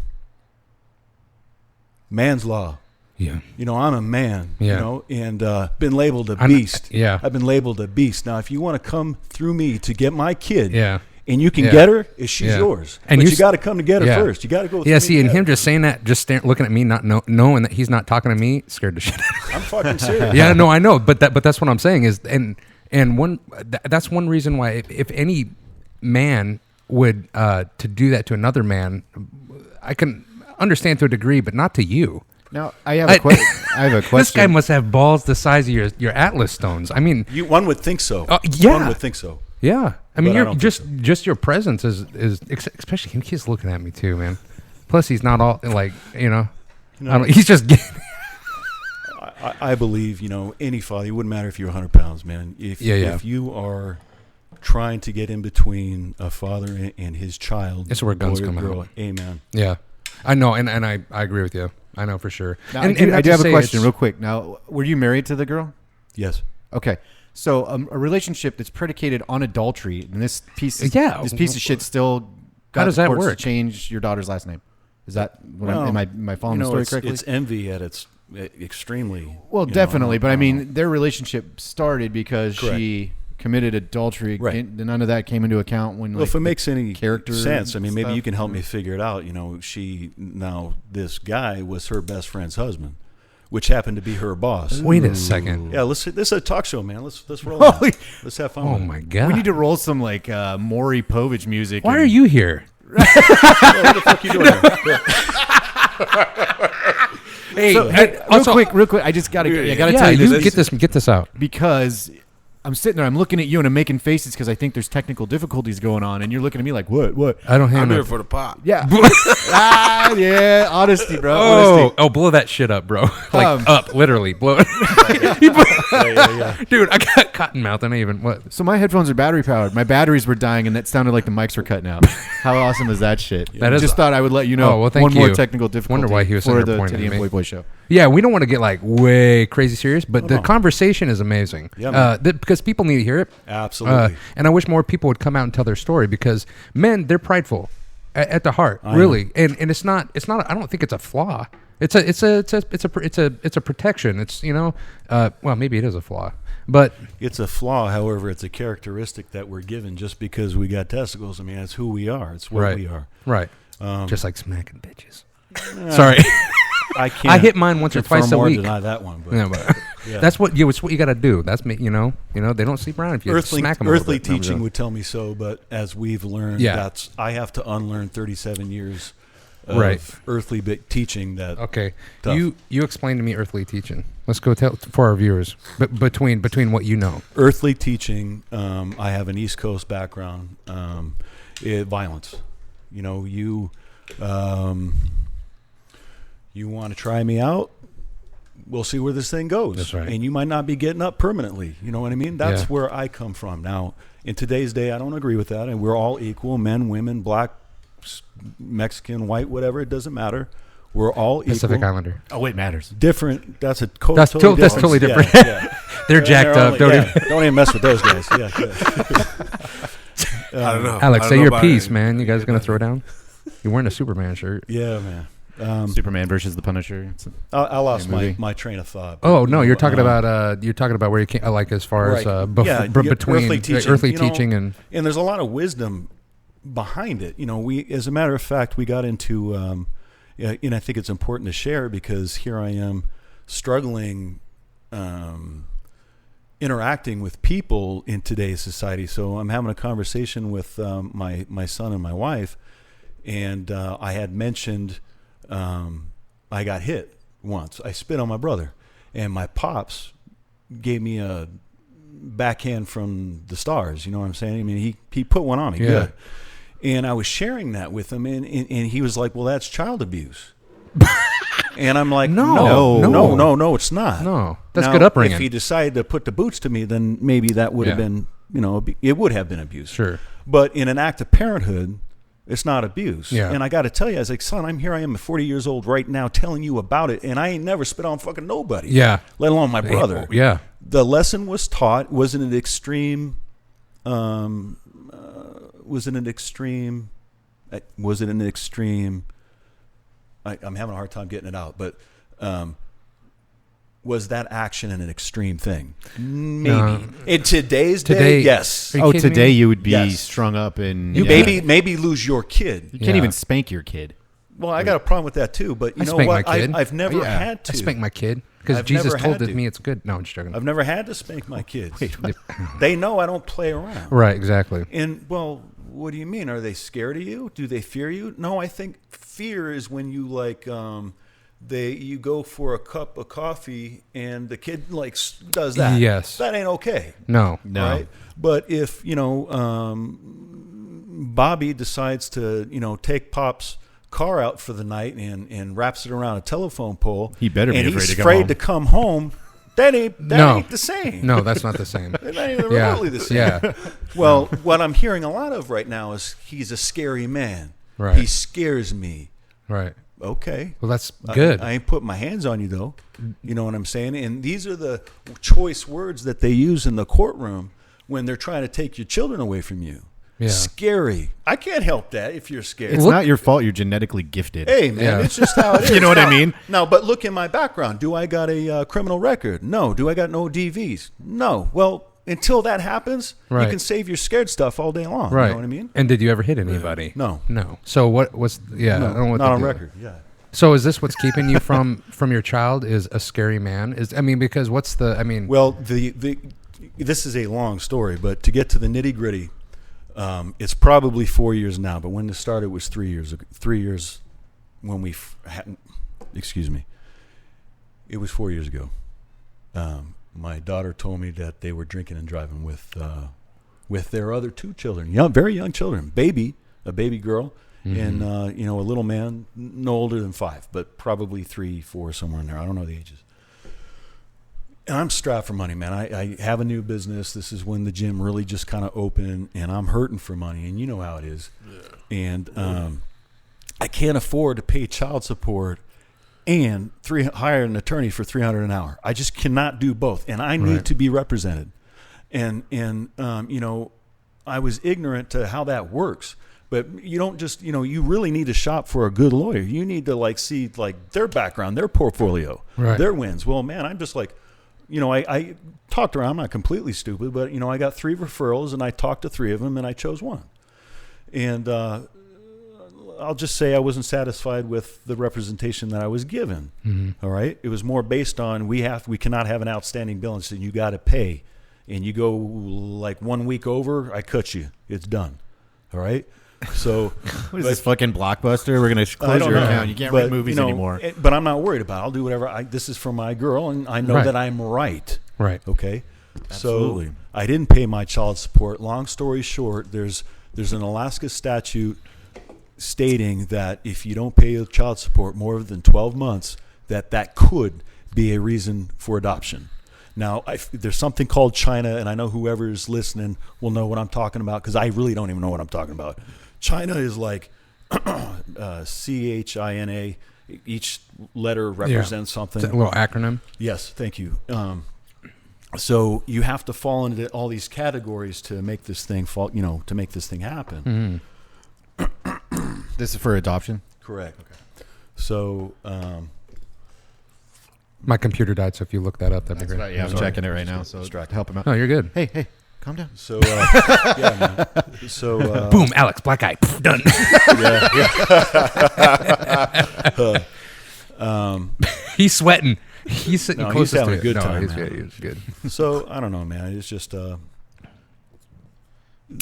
man's law. Yeah. I'm a man, and been labeled a beast. Yeah. I've been labeled a beast. Now, if you want to come through me to get my kid and you can get her, she's yours. And you got to come to get her first. You got to go. Yeah, see, and him just saying that, just looking at me, not knowing that he's not talking to me, scared the shit out of me. I'm fucking serious. Yeah, no, I know, but that's what I'm saying is, that's one reason why if any man would to do that to another man, I can understand to a degree, but not to you. Now I have a question. This guy must have balls the size of your Atlas stones. I mean, one would think so. Yeah, one would think so. Yeah, I mean, you're just your presence is especially him. He's looking at me too, man. Plus, he's not all like he's just. I believe any father. It wouldn't matter if you're 100 pounds, man. If you are trying to get in between a father and his child, that's where guns come out. Amen. Yeah, I know, and I agree with you. I know for sure. Now, I do have a question real quick. Now, were you married to the girl? Yes. Okay. So a relationship that's predicated on adultery, and this piece of shit still got how does that work? To change your daughter's last name. Is that am I following the story correctly? It's envy at its extremely. Well, definitely, but I mean, their relationship started because she committed adultery. Right. And none of that came into account when. Well, if it makes any character sense, I mean, maybe you can help me figure it out. This guy was her best friend's husband, which happened to be her boss. Wait a second. Yeah, this is a talk show, man. Let's roll. Let's have fun. Oh my god. We need to roll some like Maury Povich music. Why are you here? What the fuck are you doing here? Hey, real quick. I gotta tell you this. Get this out because I'm sitting there, I'm looking at you, and I'm making faces because I think there's technical difficulties going on, and you're looking at me like, what? I don't have. I'm here for the pop. Yeah. Yeah. Honesty, bro. Oh, blow that shit up, bro. Like up, literally, blow it. Yeah. Dude, I got cotton mouth. I don't even what. So my headphones are battery powered. My batteries were dying, and that sounded like the mics were cutting out. How awesome is that shit? That is. Just thought I would let you know. Oh, well, thank more you. technical difficulty. Wonder why he was for the pointing at me. Titty.n.poypoy show. Yeah, we don't want to get like way crazy serious, but the conversation is amazing. Yeah, because people need to hear it. Absolutely. And I wish more people would come out and tell their story because men, they're prideful at the heart, really. And it's not. I don't think it's a flaw. It's a protection. It's well, maybe it is a flaw, but it's a flaw. However, it's a characteristic that we're given just because we got testicles. I mean, that's who we are. It's what we are. Right. Just like smacking bitches. Sorry. I can't. I hit mine once or twice a week. Deny that one, but, that's what it's what you got to do. That's me. They don't sleep around if you smack them. Earthly teaching would tell me so, but as we've learned, I have to unlearn 37 years of earthly teaching. That you explain to me earthly teaching. Let's go tell for our viewers. But between what you know, earthly teaching. I have an East Coast background. Violence. You want to try me out? We'll see where this thing goes. That's right. And you might not be getting up permanently. You know what I mean? That's where I come from. Now, in today's day, I don't agree with that. And we're all equal, men, women, black, Mexican, white, whatever. It doesn't matter. We're all Pacific equal. Islander. Oh, it matters. Different. That's totally different. Yeah. They're jacked up. Don't even mess with those guys. Yeah. I don't know. Alex, say your piece, man. You guys gonna throw down? You're wearing a Superman shirt. Yeah, man. Superman versus the Punisher. I lost my train of thought. Oh no, you're talking about where you came like as far as between earthly teaching and there's a lot of wisdom behind it. We, as a matter of fact, we got into and I think it's important to share because here I am struggling interacting with people in today's society. So I'm having a conversation with my son and my wife, and I had mentioned. I got hit once. I spit on my brother, and my pops gave me a backhand from the stars. You know what I'm saying? I mean, he put one on me. Good. And I was sharing that with him, and he was like, "Well, that's child abuse." And I'm like, no, it's not. No, that's good upbringing. If he decided to put the boots to me, then maybe that would have been, it would have been abuse. Sure. But in an act of parenthood, it's not abuse. Yeah. And I got to tell you, I was like, son, I am 40 years old right now telling you about it, and I ain't never spit on fucking nobody. Yeah. Let alone my brother. Yeah. The lesson was taught, was in an extreme, I'm having a hard time getting it out, but was that action an extreme thing? Maybe. In today's day, yes. Today you would be Yes. strung up and You maybe lose your kid. you can't even spank your kid. Well, I got a problem with that too. But you know spank what? my kid. I've never had to. I spank my kid because I've Jesus never told had to. me it's good. No, I'm just joking. I've never had to spank my kids. They know I don't play around. Right, exactly. And well, what do you mean? Are they scared of you? Do they fear you? No, I think fear is when you like you go for a cup of coffee and the kid like does that. Yes. That ain't okay. No. Right? But if, Bobby decides to, take Pop's car out for the night and wraps it around a telephone pole, He better be and afraid he's to come afraid home. to come home, that ain't the same. No, that's not the same. It's not even remotely the same. Yeah. Well, what I'm hearing a lot of right now is he's a scary man. Right. He scares me. Right. Okay. Well, that's good. I ain't putting my hands on you, though. You know what I'm saying? And these are the choice words that they use in the courtroom when they're trying to take your children away from you. Yeah. Scary. I can't help that if you're scared. It's not your fault. You're genetically gifted. Hey, man, it's just how it is. You know what I mean? No, but look in my background. Do I got a criminal record? No. Do I got no DVs? No. Well, until that happens, you can save your scared stuff all day long. Right. You know what I mean? And did you ever hit anybody? No. No. So what's I don't know what not to on do. record. Yeah. So is this what's keeping you from your child? Is a scary man? Because what's the? Well, this is a long story, but to get to the nitty gritty, it's probably 4 years now. But when this started, it was 3 years ago. 3 years when we excuse me. It was 4 years ago. My daughter told me that they were drinking and driving with their other two children, very young children, a baby girl, and a little man, no older than 5, but probably 3, 4, somewhere in there. I don't know the ages. And I'm strapped for money, man. I have a new business. This is when the gym really just kind of opened, and I'm hurting for money, and you know how it is. Yeah. And I can't afford to pay child support and hire an attorney for $300 an hour. I just cannot do both, and I need to be represented. And I was ignorant to how that works. But you don't just, you really need to shop for a good lawyer. You need to see their background, their portfolio, their wins. Well, man, I'm just like, I talked around. I'm not completely stupid, but I got 3 referrals, and I talked to 3 of them, and I chose one. And I'll just say I wasn't satisfied with the representation that I was given. Mm-hmm. All right, it was more based on we cannot have an outstanding balance, and you got to pay, and you go 1 week over, I cut you. It's done. All right. So what is this fucking Blockbuster? We're gonna close your account. You can't rent movies anymore. But I'm not worried about it. I'll do whatever. This is for my girl, and I know that I'm right. Right. Okay. Absolutely. So I didn't pay my child support. Long story short, there's an Alaska statute stating that if you don't pay your child support more than 12 months, that could be a reason for adoption. Now, there's something called China, and I know whoever's listening will know what I'm talking about because I really don't even know what I'm talking about. China is like CHINA. Each letter represents something. It's a little acronym. Yes, thank you. So you have to fall into all these categories to make this thing to make this thing happen. Mm-hmm. This is for adoption? Correct. Okay. So my computer died, so if you look that up, that'd be great. Right, yeah, I'm checking it right now, so help him out. No, you're good. Hey, calm down. So yeah, man. So boom, Alex, black eye, done. He's sweating. He's sitting close to it. He's having a good time. He's good. So I don't know, man. It's just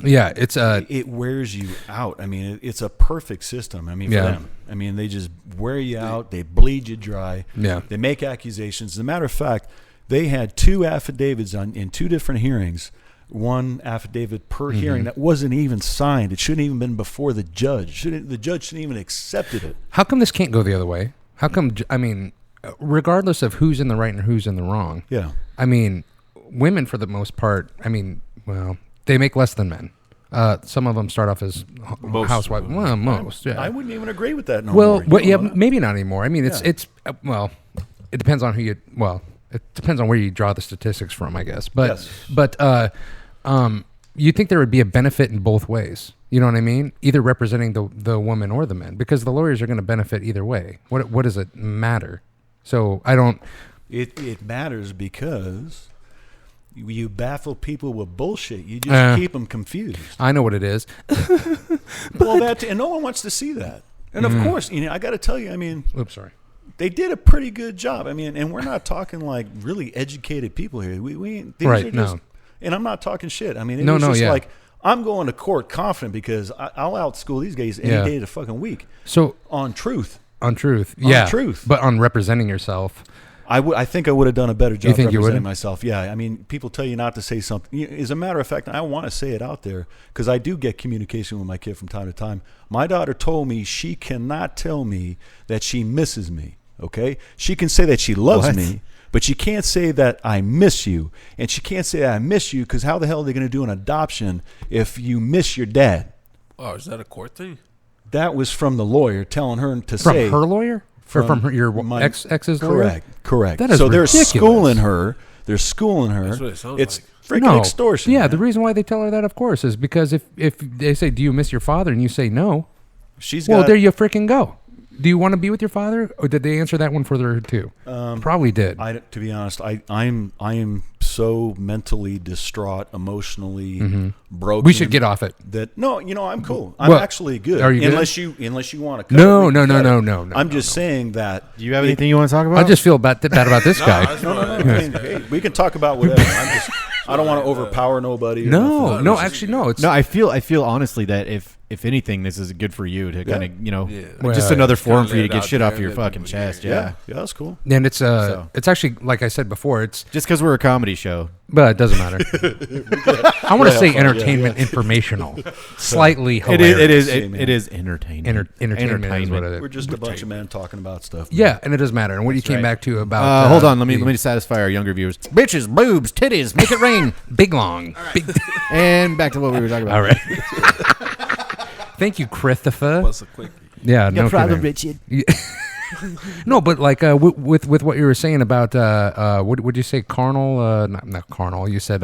yeah, it's it wears you out. I mean, it's a perfect system. I mean, for them. I mean, they just wear you out. They bleed you dry. Yeah. They make accusations. As a matter of fact, they had 2 affidavits in 2 different hearings. One affidavit per hearing that wasn't even signed. It shouldn't even been before the judge. The judge shouldn't even accepted it. How come this can't go the other way? How come? I mean, regardless of who's in the right and who's in the wrong. Yeah. I mean, women for the most part. I mean, well, they make less than men. Some of them start off as housewives. Well, most. Yeah. I wouldn't even agree with that. Maybe not anymore. I mean, it's it depends on who you. Well, it depends on where you draw the statistics from, I guess. But you think there would be a benefit in both ways? You know what I mean? Either representing the woman or the men, because the lawyers are going to benefit either way. What does it matter? So I don't. It matters because you baffle people with bullshit. You just keep them confused. I know what it is. Well, and no one wants to see that. And of course, I got to tell you, I mean, oops, sorry. They did a pretty good job. I mean, and we're not talking like really educated people here. These are just, and I'm not talking shit. I mean, it was just like, I'm going to court confident because I'll outschool these guys any day of the fucking week. So on truth. On truth. Truth. But on representing yourself. I think I would have done a better job representing myself. Yeah, I mean, people tell you not to say something. As a matter of fact, I want to say it out there because I do get communication with my kid from time to time. My daughter told me she cannot tell me that she misses me, okay? She can say that she loves me, but she can't say that I miss you. And she can't say I miss you because how the hell are they going to do an adoption if you miss your dad? Oh, is that a court thing? That was from the lawyer telling her to say. From her lawyer? From your ex's lawyer? Correct. That is so ridiculous. They're schooling her. That's what it sounds like. Freaking extortion. Yeah, man. The reason why they tell her that, of course, is because if they say, "Do you miss your father?" and you say no, there you freaking go. Do you want to be with your father, or did they answer that one for her too? Probably did. To be honest, I am so mentally distraught, emotionally broken. We should get off it. I'm cool. I'm actually good. Are you unless good? you want to? No. I'm just saying that. Do you have anything you want to talk about? I just feel bad about this guy. No. Hey, we can talk about whatever. I don't want to overpower nobody. No. It's I feel honestly that if anything, this is good for you to kind of just another forum for you to get shit off your fucking chest. Yeah, that's cool. And it's actually, like I said before, it's just because we're a comedy show, but it doesn't matter. I want to say entertainment, informational, slightly hilarious. It is entertaining. Entertainment is what it is. We're just a bunch of men talking about stuff. Yeah, and it doesn't matter. And what you came back to about hold on, let me satisfy our younger viewers. Bitches, boobs, titties, make it rain. Big long. Right. Big. And back to what we were talking about. All right. Thank you, Christopher. What's a quickie? Yeah, no problem, Richard. No, but like with what you were saying about what would you say? Carnal? Not carnal. You said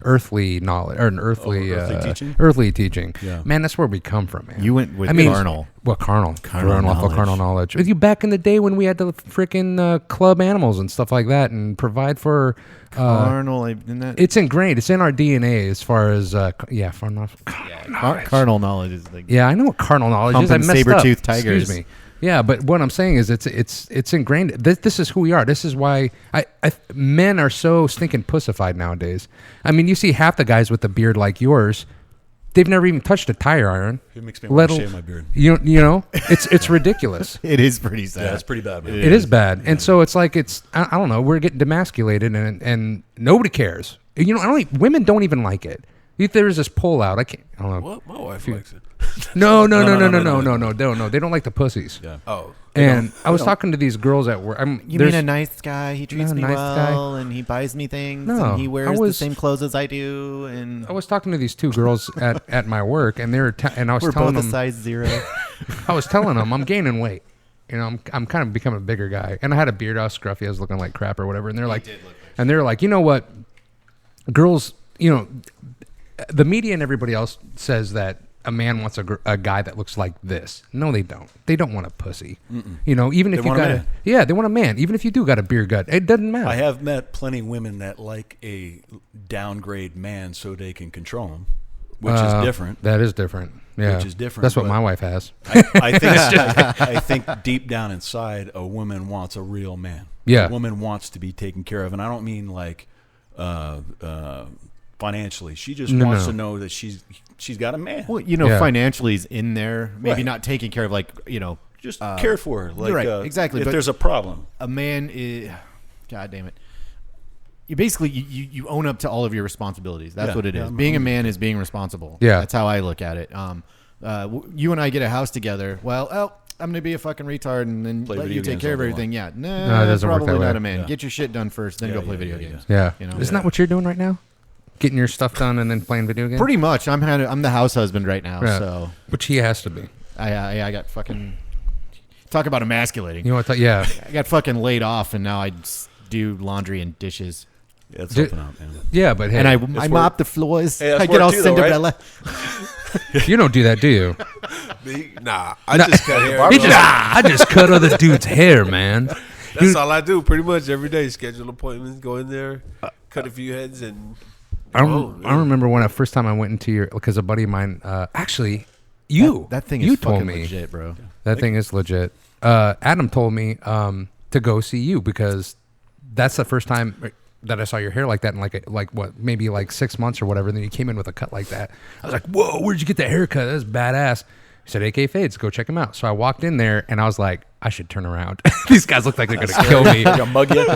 earthly knowledge or earthly teaching. Yeah. Man, that's where we come from, man. You went with carnal. Well, carnal knowledge. With you back in the day when we had to freaking club animals and stuff like that and provide for carnal. Isn't that? It's ingrained. It's in our DNA as far as carnal knowledge is like. Yeah, I know what carnal knowledge is. I messed saber-toothed up. tigers. Excuse me. Yeah, but what I'm saying is it's ingrained. This is who we are. This is why men are so stinking pussified nowadays. I mean, you see half the guys with the beard like yours, they've never even touched a tire iron. It makes me want to shave my beard. You know, it's ridiculous. It is pretty sad. Yeah, it's pretty bad, man. It is bad. And so it's like I don't know, we're getting demasculated and nobody cares. Women don't even like it. If there's this pull out, I don't know. What? My wife likes it. No. They don't like the pussies. Yeah. Oh. And I was talking to these girls at work. You mean a nice guy? He treats me well, and he buys me things, and he wears the same clothes as I do. And I was talking to these two girls at my work, and we're telling both them a size 0. I was telling them I'm gaining weight. I'm kind of becoming a bigger guy, and I had a beard. I was scruffy. I was looking like crap or whatever. And they're like, you know what, girls, the media and everybody else says that a man wants a guy that looks like this. No, they don't. They don't want a pussy. Even if you got they want a man. Even if you do got a beer gut, it doesn't matter. I have met plenty of women that like a downgrade man so they can control him, which is different. That is different. Yeah, which is different. That's what my wife has. I think deep down inside, a woman wants a real man. Yeah, a woman wants to be taken care of, and I don't mean like financially. She just wants to know that she's got a man. Well, financially is in there. Maybe not taking care of just care for her. Like, right, exactly. If there's a problem, a man is. God damn it. You basically you own up to all of your responsibilities. That's what it is. Being a man is being responsible. Yeah, that's how I look at it. You and I get a house together. Well, I'm gonna be a fucking retard and then let you take care of everything. Yeah, no, it doesn't work that way. Probably not a man. Yeah. Get your shit done first, then go play video games. Yeah, isn't that what you're doing right now? Getting your stuff done and then playing video games? Pretty much. I'm the house husband right now. Yeah. So which he has to be. I got fucking talk about emasculating. You know what? Yeah, I got fucking laid off and now I just do laundry and dishes. Yeah, it's helping out, man. Yeah, but hey, and I mop the floors. Hey, I get all Cinderella. Right? You don't do that, do you? Nah, I just cut hair. I just cut other dude's hair, man. That's all I do pretty much every day. Schedule appointments, go in there, cut a few heads, and I remember when first time I went into your, because a buddy of mine, actually, that thing is you told me, legit, bro. That thing is legit. Adam told me to go see you because that's the first time that I saw your hair like that in maybe 6 months or whatever. And then you came in with a cut like that. I was like, whoa, where'd you get that haircut? That's badass. He said, AK Fadez, go check him out. So I walked in there and I was like, I should turn around. These guys look like they're going to kill me.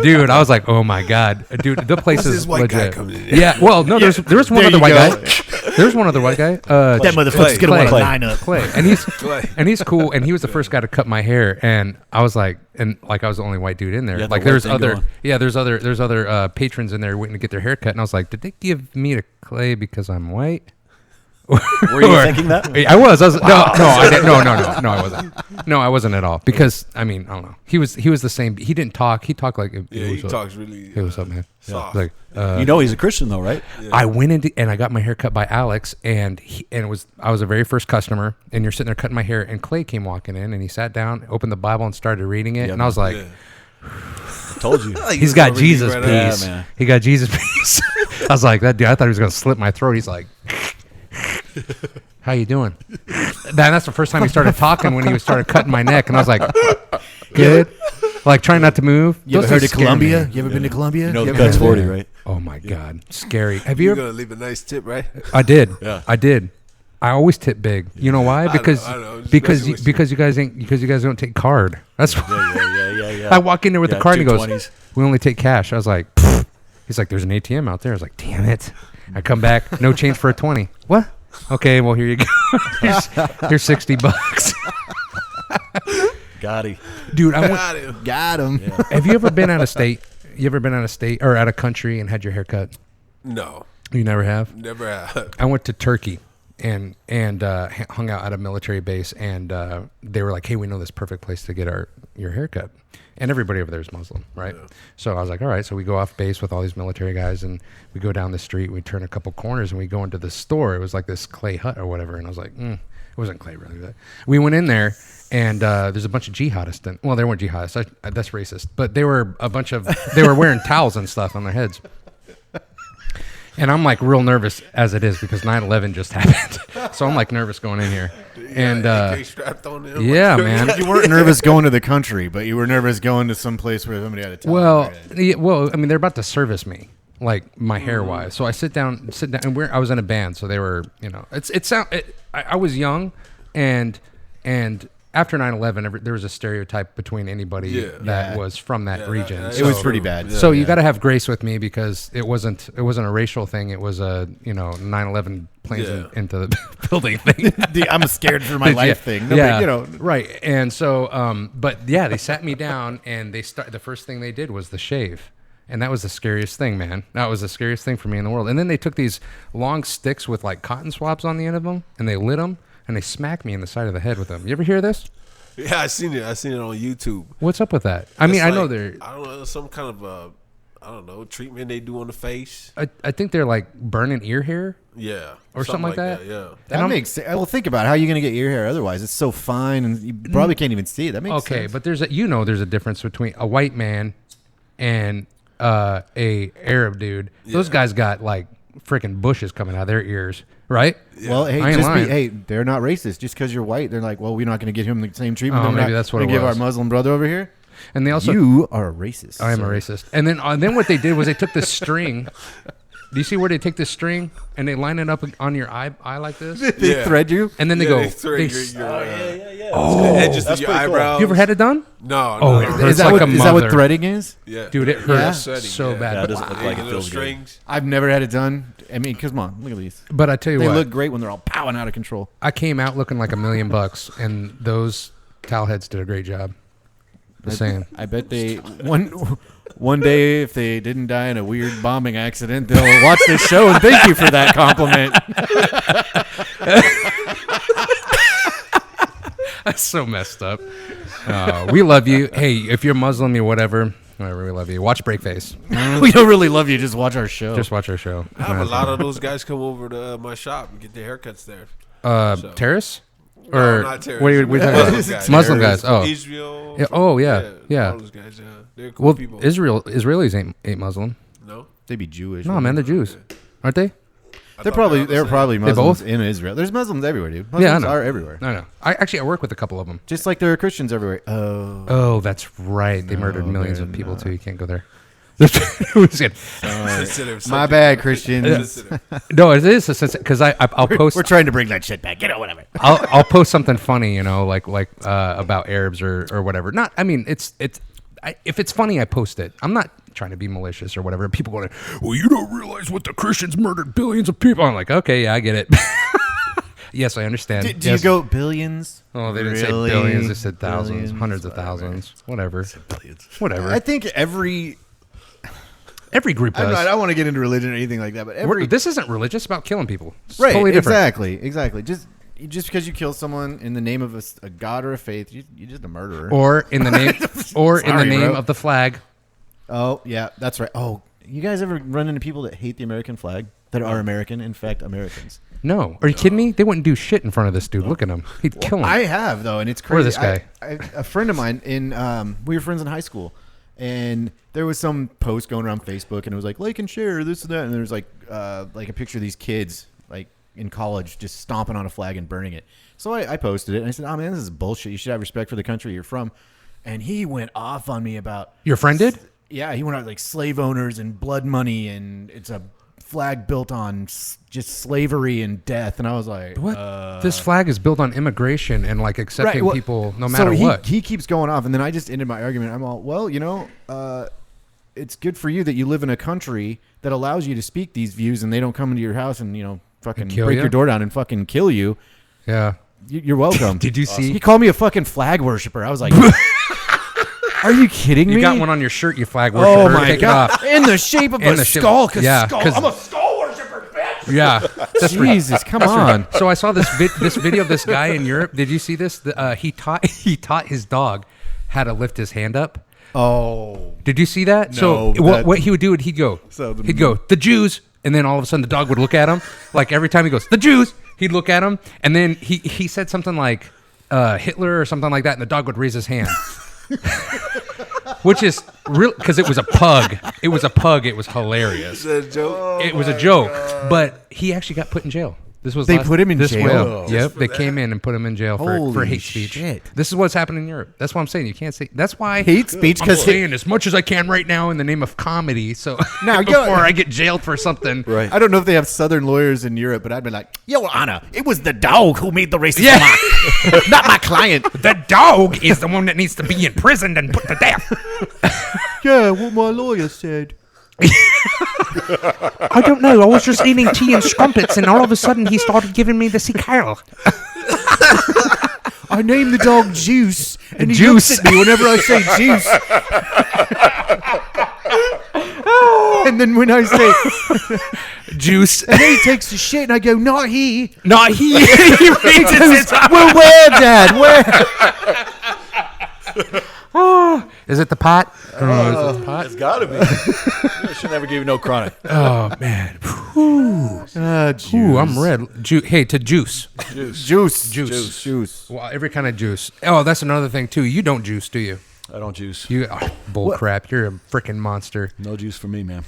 Dude, I was like, oh my God. Dude, the place is legit. Yeah, well, no, there's one other white guy. There's one other white guy. That motherfucker's going to want to line up. Clay. And he's cool. And he was the first guy to cut my hair. And I was like, I was the only white dude in there. There's other patrons in there waiting to get their hair cut. And I was like, did they give me to Clay because I'm white? Were you thinking that? I was wow. I didn't. No, I wasn't. No, I wasn't at all. Because I don't know. He was the same. He didn't talk. He talked like he talks really. Hey, what's up, man? Soft. Like, he's a Christian though, right? Yeah. I went into and I got my hair cut by Alex, and I was the very first customer. And you're sitting there cutting my hair, and Clay came walking in, and he sat down, opened the Bible, and started reading it, and I was like. Yeah. Told you. He's got Jesus peace. Yeah, he got Jesus peace. I was like, that dude, I thought he was going to slit my throat. He's like, how you doing? That's the first time he started talking when he started cutting my neck. And I was like, good. Like trying not to move. You ever heard of Colombia? You ever been to Colombia? You know the cut's 40, right? Oh my God. Scary. Have you ever? You're going to leave a nice tip, right? I did. Yeah. I did. I always tip big. You know why? Because you guys don't take card. That's why. Yeah. I walk in there with the card and he goes, 20s. We only take cash. I was like, pfft. He's like, there's an ATM out there. I was like, damn it. I come back, no change for a 20. What? Okay, well here you go. here's $60. Got him. Dude, got him. Yeah. Have you ever been out of state? You ever been out of state or out of country and had your hair cut? No. You never have? Never have. I went to Turkey and hung out at a military base, and they were like, hey, we know this perfect place to get your haircut. And everybody over there is Muslim, right? Yeah. So I was like, all right. So we go off base with all these military guys, and we go down the street. We turn a couple corners, and we go into the store. It was like this clay hut or whatever. And I was like, it wasn't clay, really. But we went in there, and there's a bunch of jihadists. Well, they weren't jihadists. That's racist. But they were they were wearing towels and stuff on their heads. And I'm like real nervous as it is because 9/11 just happened. So I'm like nervous going in here. And strapped on him. Yeah, man. You weren't nervous going to the country, but you were nervous going to some place where somebody had a towel. Well, I mean, they're about to service me, like my hair wise. So I sit down, and I was in a band, so they were, I was young, and after 9/11, there was a stereotype between anybody that was from that region. It was pretty bad. So you got to have grace with me because it wasn't a racial thing. It was a 9/11 planes into the building thing. I'm scared for my life thing. Right. And so, they sat me down and the first thing they did was the shave. And that was the scariest thing, man. That was the scariest thing for me in the world. And then they took these long sticks with like cotton swabs on the end of them, and they lit them. And they smacked me in the side of the head with them. You ever hear this? Yeah, I seen it. I seen it on YouTube. What's up with that? I mean, I know they're. I don't know, some kind of treatment they do on the face. I think they're like burning ear hair. Yeah, or something like that. Yeah, that makes sense. Well, think about it. How are you going to get ear hair otherwise? It's so fine, and you probably can't even see it. That makes sense. Okay, but there's a difference between a white man and a Arab dude. Yeah. Those guys got like freaking bushes coming out of their ears. Right? Yeah. Well, hey, they're not racist. Just because you're white, they're like, well, we're not going to give him the same treatment. Oh, maybe that's what it was. Give our Muslim brother over here. And they also, you are a racist. I am a racist. And then what they did was they took this string. Do you see where they take this string and they line it up on your eye like this? They thread you, and then they go. They thread edges of your eyebrows. Cool. You ever had it done? No. Oh, no. Is that what threading is? Yeah, dude, it hurts so bad. Yeah, it doesn't look like it feels strings. I've never had it done. I mean, come on, look at these. But I tell you what, they look great when they're all powing out of control. I came out looking like $1 million, and those towel heads did a great job. Just saying. I bet they one day, if they didn't die in a weird bombing accident, they'll watch this show and thank you for that compliment. That's so messed up. We love you. Hey, if you're Muslim or whatever, we love you. Watch BreakFace. We don't really love you. Just watch our show. Just watch our show. I have a lot of those guys come over to my shop and get their haircuts there. Terrace? Or not terrorists. what are you talking about? Muslim guys. Oh, Israel. Yeah, oh yeah. All those guys, they're cool people. Israelis ain't Muslim. No, They'd be Jewish. No, man, they're Jews, aren't they? They're probably Muslims both? in Israel. There's Muslims everywhere, dude. Muslims are everywhere. I know. I work with a couple of them. Just like there are Christians everywhere. Oh, that's right. They murdered millions of people too. You can't go there. My bad, Christians. No, it is because I'll post. We're trying to bring that shit back. Whatever. I'll post something funny, like about Arabs or whatever. Not, I mean, if it's funny, I post it. I'm not trying to be malicious or whatever. People go, well, you don't realize what the Christians murdered billions of people. I'm like, okay, yeah, I get it. Yes, I understand. Do you go billions? Oh, they didn't say billions. They said thousands, hundreds of thousands, whatever. Billions. Whatever. I think every group does. I don't want to get into religion or anything like that, but this isn't religious. It's about killing people. It's right? Totally different. Exactly. Just because you kill someone in the name of a god or a faith, you're just a murderer. Or in the name, of the flag. Oh yeah, that's right. Oh, you guys ever run into people that hate the American flag that are American? In fact, Americans. No, are you kidding me? They wouldn't do shit in front of this dude. Look at him. He'd kill him. I have though, and it's crazy. Where's this guy? A friend of mine we were friends in high school, and there was some post going around Facebook, and it was like and share this and that, and there was like a picture of these kids like in college just stomping on a flag and burning it. So I posted it, and I said, "Oh man, this is bullshit. You should have respect for the country you're from." And he went off on me about your friend did. Yeah, he went out like slave owners and blood money, and it's a flag built on just slavery and death. And I was like, what? This flag is built on immigration and like accepting people no matter what. He keeps going off, and then I just ended my argument. I'm all, well, it's good for you that you live in a country that allows you to speak these views, and they don't come into your house and fucking break your door down and fucking kill you. Yeah, you're welcome. Did you see? He called me a fucking flag worshiper. I was like, are you kidding me? You got one on your shirt, you flag worshiper. Oh my Take God! It off. In the shape of a skull. Yeah, I'm a skull worshiper, bitch. Yeah, that's Jesus, come on. So I saw this video of this guy in Europe. Did you see this? He taught his dog how to lift his hand up. Oh, did you see that? No, so what he would do? He'd go, the Jews, and then all of a sudden the dog would look at him. Like every time he goes, the Jews, he'd look at him, and then he said something like Hitler or something like that, and the dog would raise his hand. Which is real because it was a pug. It was a pug. It was hilarious. Is that a joke? It was a joke, but he actually got put in jail. This was they put him in jail. Yep, they came in and put him in jail for hate speech. Shit. This is what's happening in Europe. That's what I'm saying. You can't say. That's why hate speech. I'm saying as much as I can right now in the name of comedy. So now before I get jailed for something, right? I don't know if they have Southern lawyers in Europe, but I'd be like, Your Honor, it was the dog who made the racist remark, not my client. The dog is the one that needs to be imprisoned and put to death. Yeah, what my lawyer said. I don't know. I was just eating tea and scrumpets, and all of a sudden he started giving me the sicario. I named the dog Juice, and he looks at me whenever I say Juice. And then when I say Juice, and then he takes the shit, and I go, not he. Not he. He goes, well, where, Dad? Where? Oh, is it the pot? I don't know. Is it the pot? It's got to be. I should never give you no chronic. Oh, man. Ooh, I'm red. Hey, to juice. Juice. Well, every kind of juice. Oh, that's another thing, too. You don't juice, do you? I don't juice. Bull crap. You're a freaking monster. No juice for me, man.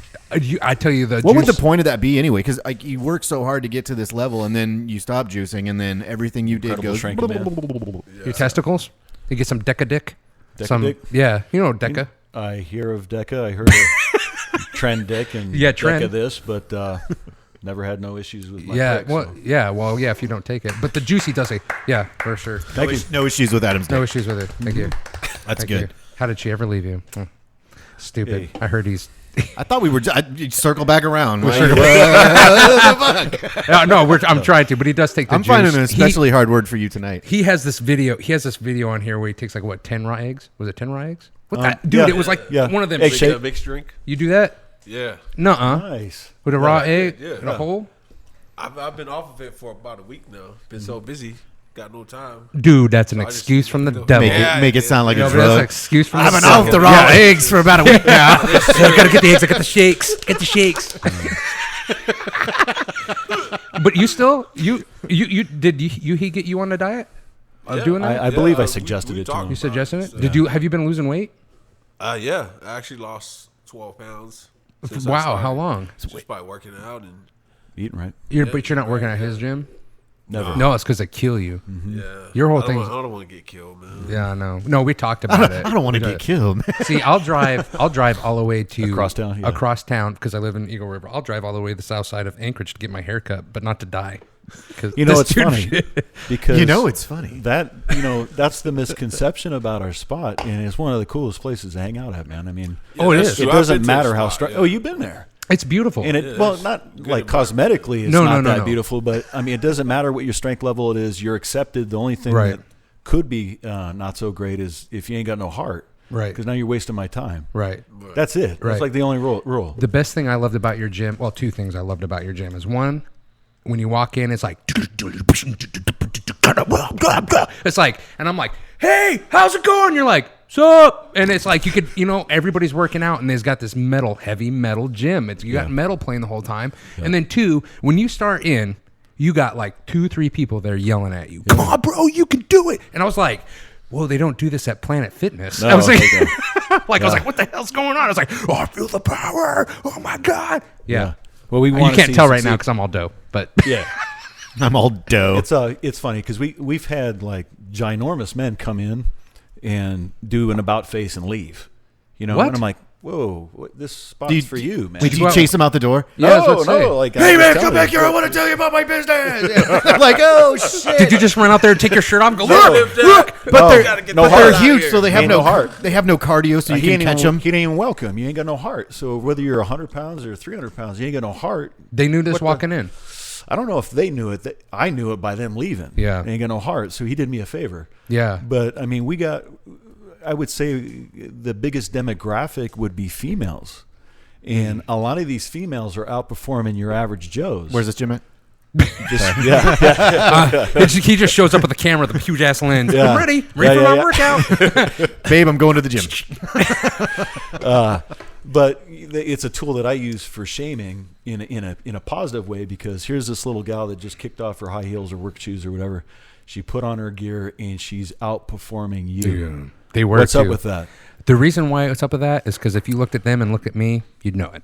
I tell you what would the point of that be anyway? Because you work so hard to get to this level, and then you stop juicing, and then everything you did goes. Your testicles? You get some Deca-Dick? Yeah, you know Deca. I hear of Deca. I heard of Trend Dick and Deca this, but never had no issues with my dick, if you don't take it. But the juicy does it. Yeah, for sure. No issues with Adam's dick. No issues with it. Thank you. That's good. You. How did she ever leave you? Stupid. Hey. I heard he's... I thought we were. I'd circle back around. No, I'm trying to, but he does take the juice. I'm finding an especially hard word for you tonight. He has this video. on here where he takes 10 raw eggs? Was it 10 raw eggs? What that? Dude, it was one of them. Mixed drink. You do that? Yeah. Nuh-uh. Nice. With a raw egg in a hole? I've been off of it for about a week now. Been so busy. Got no time. Dude, that's an excuse from the devil. Make it sound like a drug. That's an excuse from I've been off the raw eggs for about a week now. I gotta get the eggs. I got the shakes. Get the shakes. But you still he get you on the diet? doing that? I believe I suggested it to him. You suggested it? Have you been losing weight? Yeah, I actually lost 12 pounds. Wow, how long? Just by working out and eating right. But you're not working at his gym? Never. No, it's because they kill you. Mm-hmm. Yeah. Your whole thing. I don't want to get killed, man. Yeah, I know. No, we talked about it. I don't want to get killed. See, I'll drive all the way to across town. Yeah. Across town because I live in Eagle River. I'll drive all the way to the south side of Anchorage to get my hair cut, but not to die. It's funny because it's funny that that's the misconception about our spot, and it's one of the coolest places to hang out at, man. I mean, it is. It doesn't matter how strong. Oh, you've been there. It's beautiful. And not like cosmetically, it's not that beautiful, but I mean, it doesn't matter what your strength level it is. You're accepted. The only thing that could be not so great is if you ain't got no heart. Right. Because now you're wasting my time. Right. That's it. Right. That's like the only rule. The best thing I loved about your gym, well, two things I loved about your gym is one, when you walk in, it's like, it's like, and I'm like, hey, how's it going? You're like, sup? And it's like, you could, everybody's working out and they've got this heavy metal gym. You got metal playing the whole time. Yeah. And then two, when you start in, you got like 2-3 people there yelling at you. Come on, bro, you can do it. And I was like, well, they don't do this at Planet Fitness. No, I was like, I was like, what the hell's going on? I was like, oh, I feel the power. Oh my God. Yeah. Well, you can't tell right now because I'm all dope, but yeah, I'm all dope. It's funny because we've had like ginormous men come in and do an about face and leave, and I'm like, whoa, this spot's for you, man. Did you chase him out the door? Yeah, no, like, hey man, come back here! I want to tell you about my business. Like, oh shit! Did you just run out there and take your shirt off? And go look. But they're huge, so they have no heart. They have no cardio, so you can catch them. He ain't even welcome. You ain't got no heart. So whether you're 100 pounds or 300 pounds, you ain't got no heart. They knew this walking in. I don't know if they knew it. I knew it by them leaving. Yeah, they ain't got no heart. So he did me a favor. Yeah, but I mean, I would say the biggest demographic would be females. And a lot of these females are outperforming your average Joes. Where's this gym at? He just shows up with the camera with a huge ass lens. Yeah. I'm ready for my workout. Babe, I'm going to the gym. But it's a tool that I use for shaming in a positive way, because here's this little gal that just kicked off her high heels or work shoes or whatever. She put on her gear and she's outperforming you. Yeah. They were What's up with that? The reason why it's up with that is because if you looked at them and looked at me, you'd know it.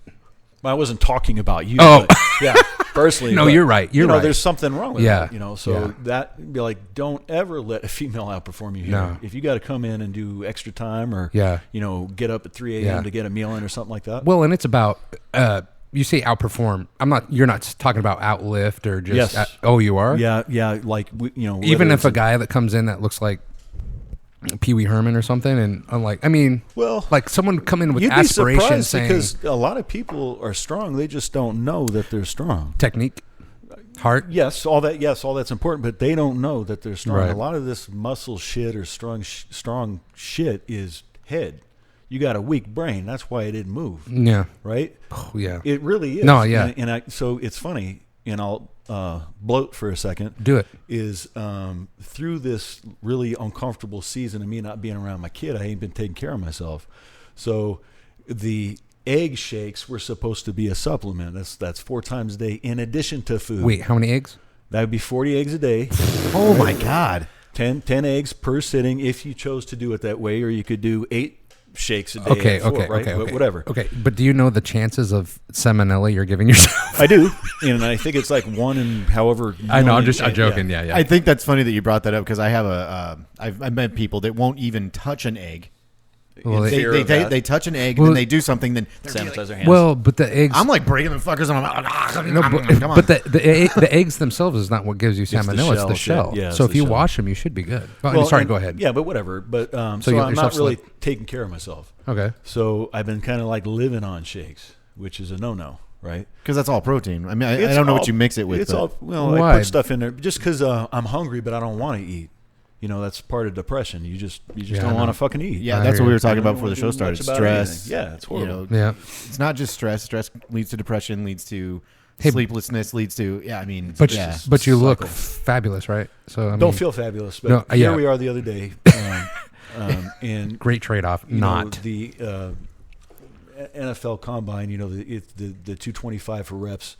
Well, I wasn't talking about you. Oh, but, yeah. Personally, no, you're right. You're right. There's something wrong with that. So that be like, don't ever let a female outperform you here. No. If you got to come in and do extra time or get up at 3 a.m. to get a meal in or something like that. Well, and it's about you say outperform. You're not talking about outlift or just. Yes. You are. Yeah. Like even if a guy that comes in that looks like Pee Wee Herman or something, and I'm like, like someone come in with aspirations, saying, because a lot of people are strong, they just don't know that they're strong. Technique, heart, all that's important, but they don't know that they're strong. Right. A lot of this muscle shit or strong shit is head. You got a weak brain. That's why it didn't move. Yeah. Right. Oh, yeah. It really is. No. Yeah. So it's funny, and I'll bloat for a second. Do it. Is through this really uncomfortable season of me not being around my kid, I ain't been taking care of myself. So the egg shakes were supposed to be a supplement. That's 4 times a day in addition to food. Wait, how many eggs? That would be 40 eggs a day. Oh my God. 10 eggs per sitting if you chose to do it that way, or you could do 8 shakes a day. Okay. Whatever. Okay, but do you know the chances of salmonella you're giving yourself? I do, and I think it's like 1 in however. I know. I'm joking. Yeah. I think that's funny that you brought that up, because I have I've met people that won't even touch an egg. Well, they touch an egg, and then they do something, then sanitize their hands. Well, but the eggs, I'm like breaking them fuckers, and I'm like, come on. But the eggs themselves is not what gives you salmonella. It's the shell. Yeah, so if you wash them, you should be good. Go ahead. Yeah, but whatever. But so I'm not really taking care of myself. Okay. So I've been kind of like living on shakes, which is a no-no, right? Because that's all protein. I mean, I don't know what you mix it with. It's all I put stuff in there just because I'm hungry, but I don't want to eat. That's part of depression. You just don't want to fucking eat. Yeah, that's what we were talking about before the show started. Stress. Yeah, it's horrible. It's not just stress. Stress leads to depression, leads to sleeplessness, leads to But you look fabulous, right? So don't feel fabulous. But here we are the other day, and great trade-off. The NFL Combine. The 225 for reps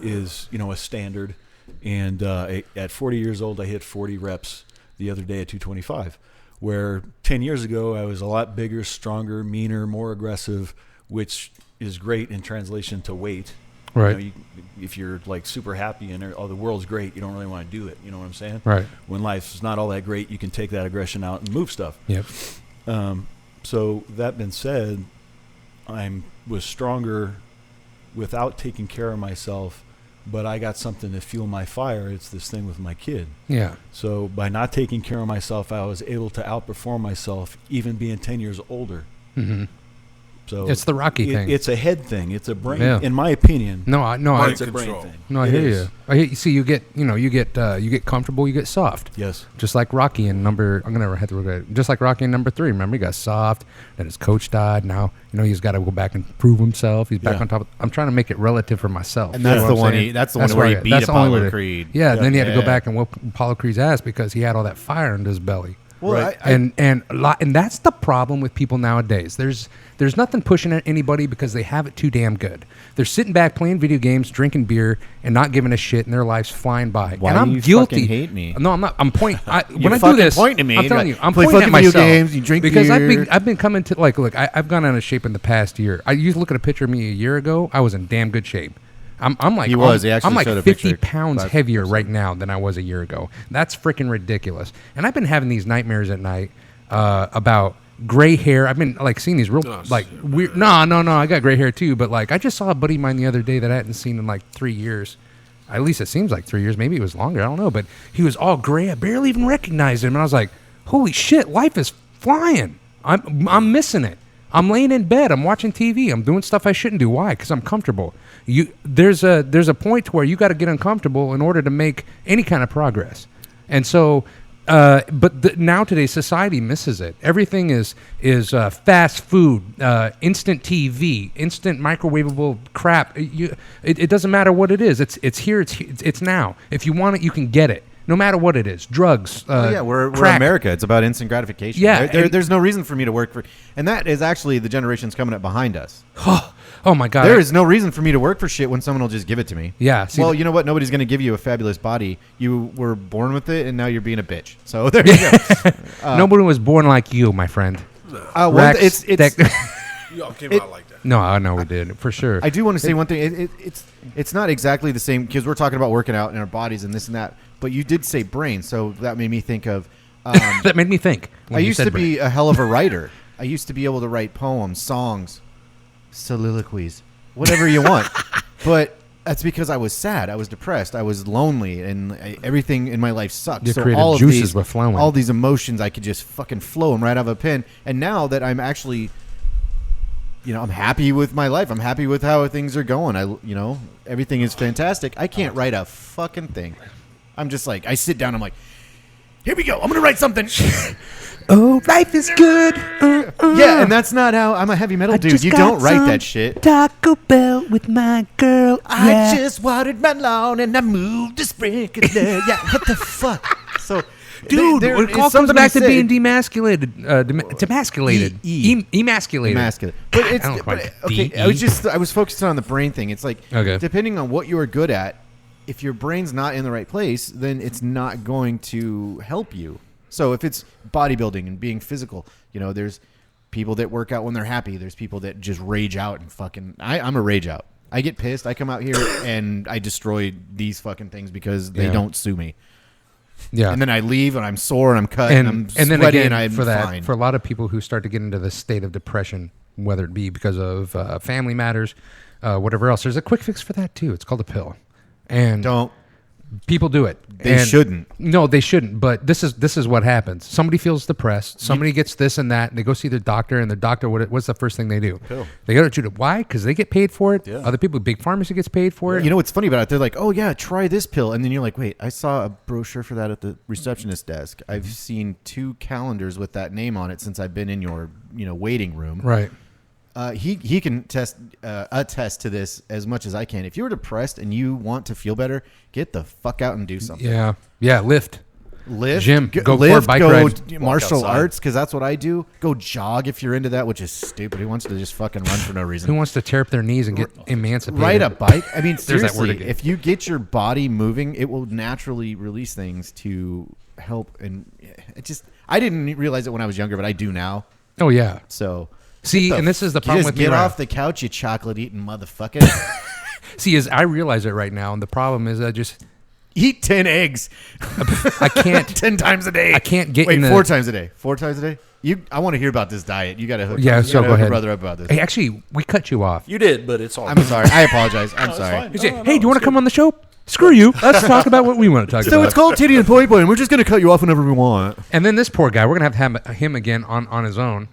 is a standard, and at 40 years old, I hit 40 reps. the other day at 225, where 10 years ago I was a lot bigger, stronger, meaner, more aggressive, which is great in translation to weight. Right. You know, if you're like super happy and the world's great, you don't really want to do it. You know what I'm saying? Right. When life's not all that great, you can take that aggression out and move stuff. Yep. So that being said, was stronger without taking care of myself, but I got something to fuel my fire. It's this thing with my kid. Yeah. So by not taking care of myself, I was able to outperform myself, even being 10 years older. Mm-hmm. So it's the Rocky thing. It's a head thing. It's a brain, in my opinion. It's a brain thing. No, I hear you. You see, you get comfortable, you get soft. Yes. Just like Rocky in number. I'm gonna have to look at it. Just like Rocky in number 3. Remember, he got soft. Then his coach died. Now, he's got to go back and prove himself. He's back on top. I'm trying to make it relative for myself. And that's the one. That's the one where he beat Apollo Creed. Yeah. Then he had to go back and whoop Apollo Creed's ass because he had all that fire in his belly. Well, right. And that's the problem with people nowadays. There's nothing pushing at anybody because they have it too damn good. They're sitting back playing video games, drinking beer, and not giving a shit, and their life's flying by. Why and I'm do you guilty. fucking hate me? No, I'm not. I'm pointing. When I fucking do this, pointing at me. I'm telling you, I'm play pointing at fucking video myself. games, you drink because beer. I've been coming to look. I've gone out of shape in the past year. You look at a picture of me a year ago. I was in damn good shape. I'm like he was. He actually I'm like showed a 50 picture. pounds heavier right now than I was a year ago. That's freaking ridiculous. And I've been having these nightmares at night about gray hair. I've been seeing these real weird. No, I got gray hair too. But I just saw a buddy of mine the other day that I hadn't seen in 3 years. At least it seems like 3 years. Maybe it was longer. I don't know. But he was all gray. I barely even recognized him. And I was like, holy shit, life is flying. I'm missing it. I'm laying in bed. I'm watching TV. I'm doing stuff I shouldn't do. Why? Because I'm comfortable. There's a point to where you got to get uncomfortable in order to make any kind of progress. And so, now today's society misses it. Everything is fast food, instant TV, instant microwavable crap. It doesn't matter what it is. It's here. It's now. If you want it, you can get it. No matter what it is, drugs. We're America. It's about instant gratification. Yeah, there's no reason for me to work for, and that is actually the generations coming up behind us. Oh my God! There is no reason for me to work for shit when someone will just give it to me. Yeah. Well, you know what? Nobody's going to give you a fabulous body. You were born with it, and now you're being a bitch. So there you go. Nobody was born like you, my friend. Well, Rex, Y'all came out like that. No, I know we did for sure. I do want to say one thing. It's not exactly the same because we're talking about working out in our bodies and this and that. But you did say brain, so that made me think of. That made me think. I used to be a hell of a writer. I used to be able to write poems, songs, soliloquies, whatever you want. But that's because I was sad. I was depressed. I was lonely, and everything in my life sucked. Your so creative all of juices were flowing. All these emotions, I could just fucking flow them right out of a pen. And now that I'm actually, I'm happy with my life. I'm happy with how things are going. Everything is fantastic. I can't write a fucking thing. I'm just I sit down. I'm like, here we go. I'm gonna write something. Oh, life is good. Yeah, and that's not how I'm a heavy metal dude. You don't write that shit. Taco Bell with my girl. I just watered my lawn and I moved the sprinkler. Yeah, what the fuck? So, dude, it all comes back to being demasculated. Demasculated. Emasculated. Emasculated. But it's I was focusing on the brain thing. It's depending on what you're good at, if your brain's not in the right place, then it's not going to help you. So if it's bodybuilding and being physical, there's people that work out when they're happy. There's people that just rage out and fucking. I'm a rage out. I get pissed. I come out here and I destroy these fucking things because they don't sue me. Yeah. And then I leave and I'm sore and I'm cut and I'm sweaty then again, and I'm fine. For a lot of people who start to get into the state of depression, whether it be because of family matters, whatever else, there's a quick fix for that too. It's called a pill. And people do it. They shouldn't. No, they shouldn't. But this is what happens. Somebody feels depressed. Somebody gets this and that. And they go see their doctor. And the doctor, what's the first thing they do? Pill. They go to treat it. Why? Because they get paid for it. Yeah. Other people, big pharmacy gets paid for it. You know what's funny about it? They're like, oh yeah, try this pill. And then you're like, wait, I saw a brochure for that at the receptionist desk. I've seen 2 calendars with that name on it since I've been in your waiting room. Right. He can attest to this as much as I can. If you're depressed and you want to feel better, get the fuck out and do something. Yeah, lift, gym, go lift, bike go ride. martial arts, because that's what I do. Go jog if you're into that, which is stupid. Who wants to just fucking run for no reason? Who wants to tear up their knees and get emancipated? Ride a bike. I mean, There's that word seriously, again. if you get your body moving, it will naturally release things to help, and I didn't realize it when I was younger, but I do now. Oh yeah. So see, and this is the problem with get off the couch, you chocolate eating motherfucker. See, as I realize it right now, and the problem is I just eat 10 eggs. I can't 10 times a day. I can't get 4 times a day. 4 times a day. I want to hear about this diet. You got to hook. Yeah, so go ahead, brother, up about this. Hey, actually, we cut you off. You did, but it's all. I'm sorry. I apologize. I'm sorry. Hey, do you want to come on the show? Screw you. Let's talk about what we want to talk about. So it's called tittie.n.poypoy, and we're just going to cut you off whenever we want. And then this poor guy, we're going to have him again on his own.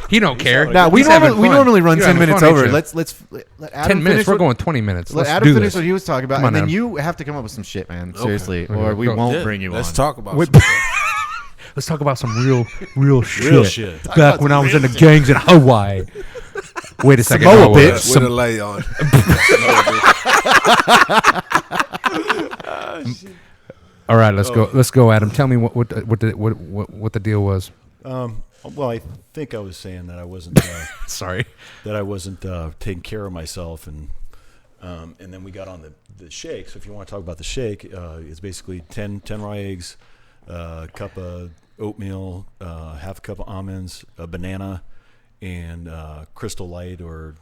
He don't care. Now we normally run 10 minutes over. Let's let Adam 10 minutes. We're what, going 20 minutes. Let Let's Adam do finish this. what he was talking about, Come on, and then Adam. you have to come up with some shit, man. Seriously, Okay. or we won't bring you Let's on. talk about Wait, some Let's talk about some real shit. Real shit. Back when I was in the gangs in Hawaii. Wait a second. Samoa, no, bitch. with a lay on. All right, let's go. Let's go, Adam. Tell me what the deal was. Well, I think I was saying that I wasn't. Sorry. That I wasn't taking care of myself, and then we got on the shake. So if you want to talk about the shake, it's basically 10 raw eggs, a cup of oatmeal, half a cup of almonds, a banana, and Crystal Light or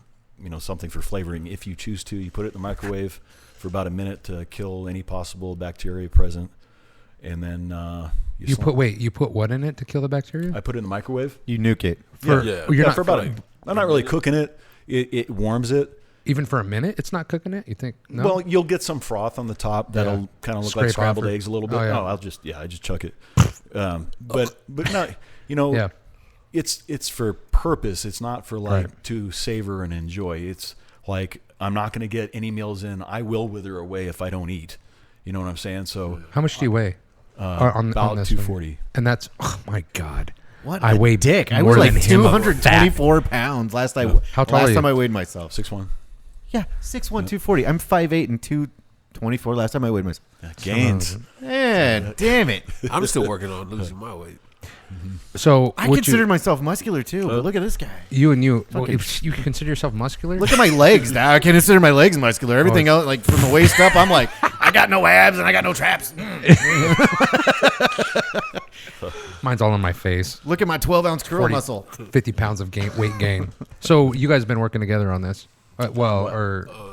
something for flavoring if you choose to. You put it in the microwave for about a minute to kill any possible bacteria present, and then you put what in it to kill the bacteria? I put it in the microwave. You nuke it. For about I'm not really cooking it. It warms it. Even for a minute, it's not cooking it. You think? No? Well, you'll get some froth on the top that'll kind of look like scrambled eggs a little bit. I just chuck it. But not, it's for purpose. It's not for to savor and enjoy. It's like I'm not going to get any meals in. I will wither away if I don't eat. You know what I'm saying? So how much do you weigh? About 240. And that's my God. What I weighed dick. I more was than like him. 224 pounds last time. How tall are you? Last time I weighed myself. 6'1". Yeah, 6'1", 240. I'm 5'8" and 224. Last time I weighed myself. Gains. Man, damn it. I'm still working on losing my weight. So I consider myself muscular too, but look at this guy. If you consider yourself muscular? Look at my legs now. I consider my legs muscular. Everything else, like from the waist up, I'm like, I got no abs and I got no traps. Mine's all on my face. Look at my 12-ounce curl muscle. 50 pounds of weight gain. So you guys have been working together on this?